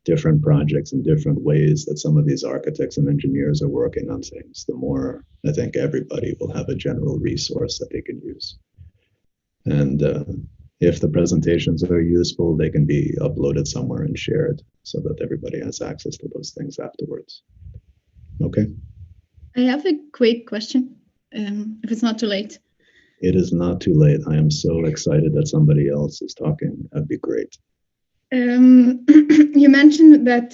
different projects in different ways that some of these architects and engineers are working on things, the more I think everybody will have a general resource that they can use. And if the presentations are useful, they can be uploaded somewhere and shared so that everybody has access to those things afterwards. Okay. I have a quick question, if it's not too late. It is not too late. I am so excited that somebody else is talking. That'd be great. You mentioned that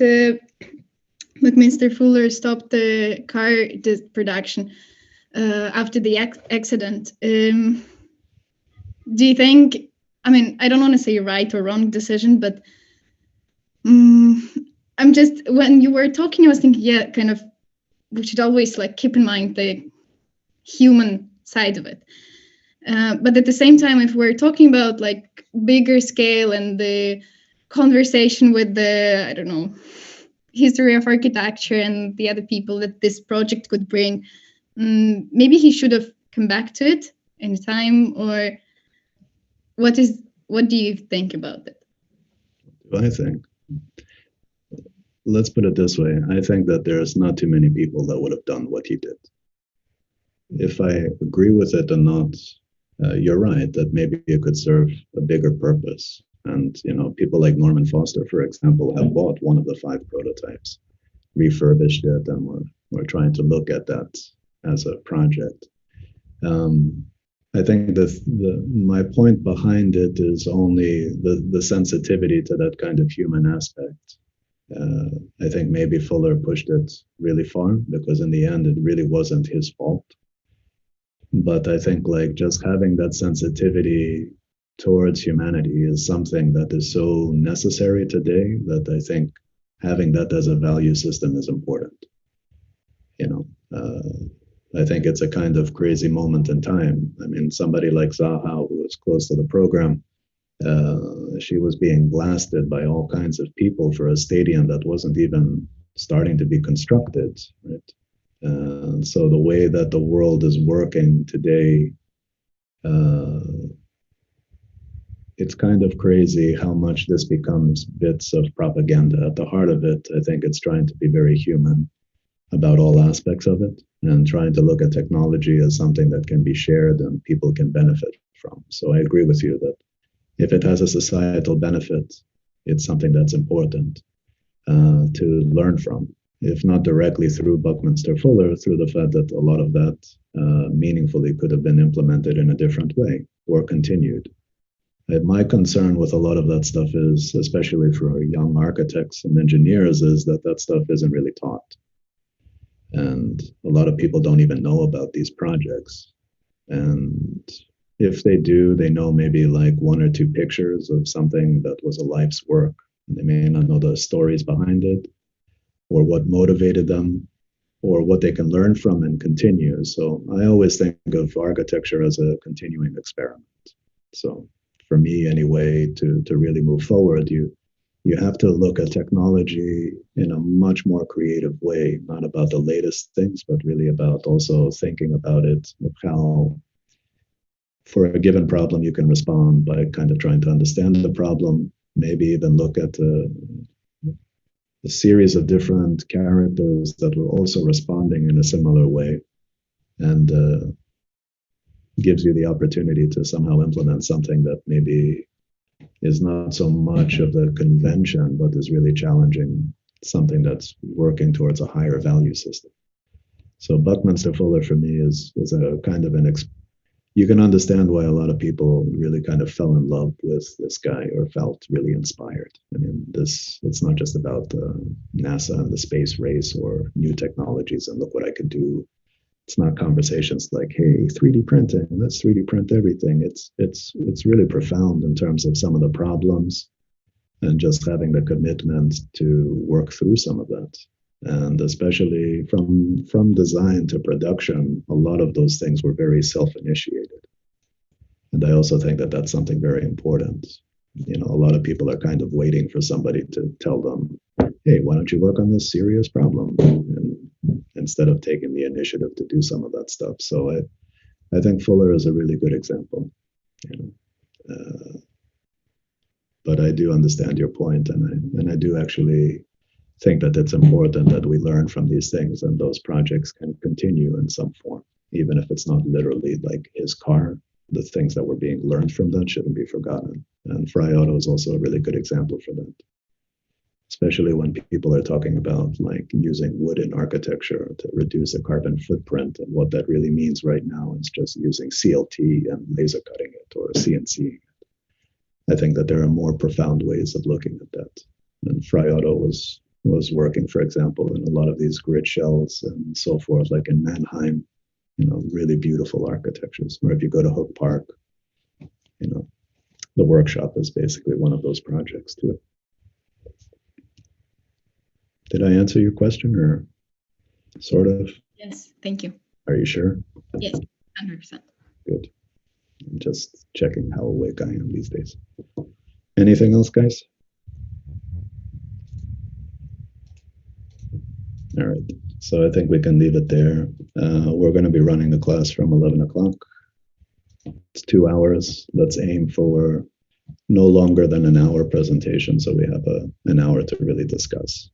Mr. Fuller stopped the car production after the accident. Do you think, I don't want to say right or wrong decision, but I'm just, when you were talking, I was thinking, yeah, kind of, we should always keep in mind the human side of it. But at the same time, if we're talking about bigger scale and the conversation with the, I don't know, history of architecture and the other people that this project could bring, maybe he should have come back to it in time, or what do you think about it? I think, let's put it this way. I think that there's not too many people that would have done what he did. If I agree with it or not, you're right that maybe it could serve a bigger purpose. And, people like Norman Foster, for example, have bought one of the 5 prototypes, refurbished it, and we're trying to look at that as a project. I think my point behind it is only the sensitivity to that kind of human aspect. I think maybe Fuller pushed it really far because in the end, it really wasn't his fault. But I think just having that sensitivity towards humanity is something that is so necessary today that I think having that as a value system is important. I think it's a kind of crazy moment in time. Somebody like Zaha, who was close to the program, she was being blasted by all kinds of people for a stadium that wasn't even starting to be constructed, right? So the way that the world is working today, it's kind of crazy how much this becomes bits of propaganda. At the heart of it, I think it's trying to be very human about all aspects of it and trying to look at technology as something that can be shared and people can benefit from. So I agree with you that if it has a societal benefit, it's something that's important to learn from. if not directly through Buckminster Fuller, through the fact that a lot of that meaningfully could have been implemented in a different way or continued. My concern with a lot of that stuff is, especially for young architects and engineers, is that that stuff isn't really taught. And a lot of people don't even know about these projects. And if they do, they know maybe like one or two pictures of something that was a life's work. And they may not know the stories behind it, or what motivated them, or what they can learn from and continue. So I always think of architecture as a continuing experiment. So for me anyway, to really move forward, you have to look at technology in a much more creative way, not about the latest things, but really about also thinking about it, of how for a given problem you can respond by kind of trying to understand the problem, maybe even look at a series of different characters that were also responding in a similar way, and gives you the opportunity to somehow implement something that maybe is not so much of the convention, but is really challenging something that's working towards a higher value system. So Buckminster Fuller for me is a kind of you can understand why a lot of people really kind of fell in love with this guy or felt really inspired. I mean, it's not just about NASA and the space race or new technologies and look what I could do. It's not conversations like, hey, 3D printing, let's 3D print everything. It's really profound in terms of some of the problems and just having the commitment to work through some of that. And especially from design to production, a lot of those things were very self-initiated. And I also think that that's something very important. You know, a lot of people are kind of waiting for somebody to tell them, hey, why don't you work on this serious problem? And instead of taking the initiative to do some of that stuff. So I think Fuller is a really good example. You know, but I do understand your point, and I do actually think that it's important that we learn from these things and those projects can continue in some form, even if it's not literally like his car. The things that were being learned from that shouldn't be forgotten. And Frei Otto is also a really good example for that, especially when people are talking about like using wood in architecture to reduce the carbon footprint. And what that really means right now is just using CLT and laser cutting it or CNC. I think that there are more profound ways of looking at that. And Frei Otto was working, for example, in a lot of these grid shells and so forth, like in Mannheim, you know, really beautiful architectures. Or if you go to Hook Park, you know, the workshop is basically one of those projects too. Did I answer your question or sort of? Yes, thank you. Are you sure? Yes, 100%. Good. I'm just checking how awake I am these days. Anything else, guys? All right. So I think we can leave it there. We're going to be running the class from 11 o'clock. It's 2 hours. Let's aim for no longer than an hour presentation, so we have an hour to really discuss.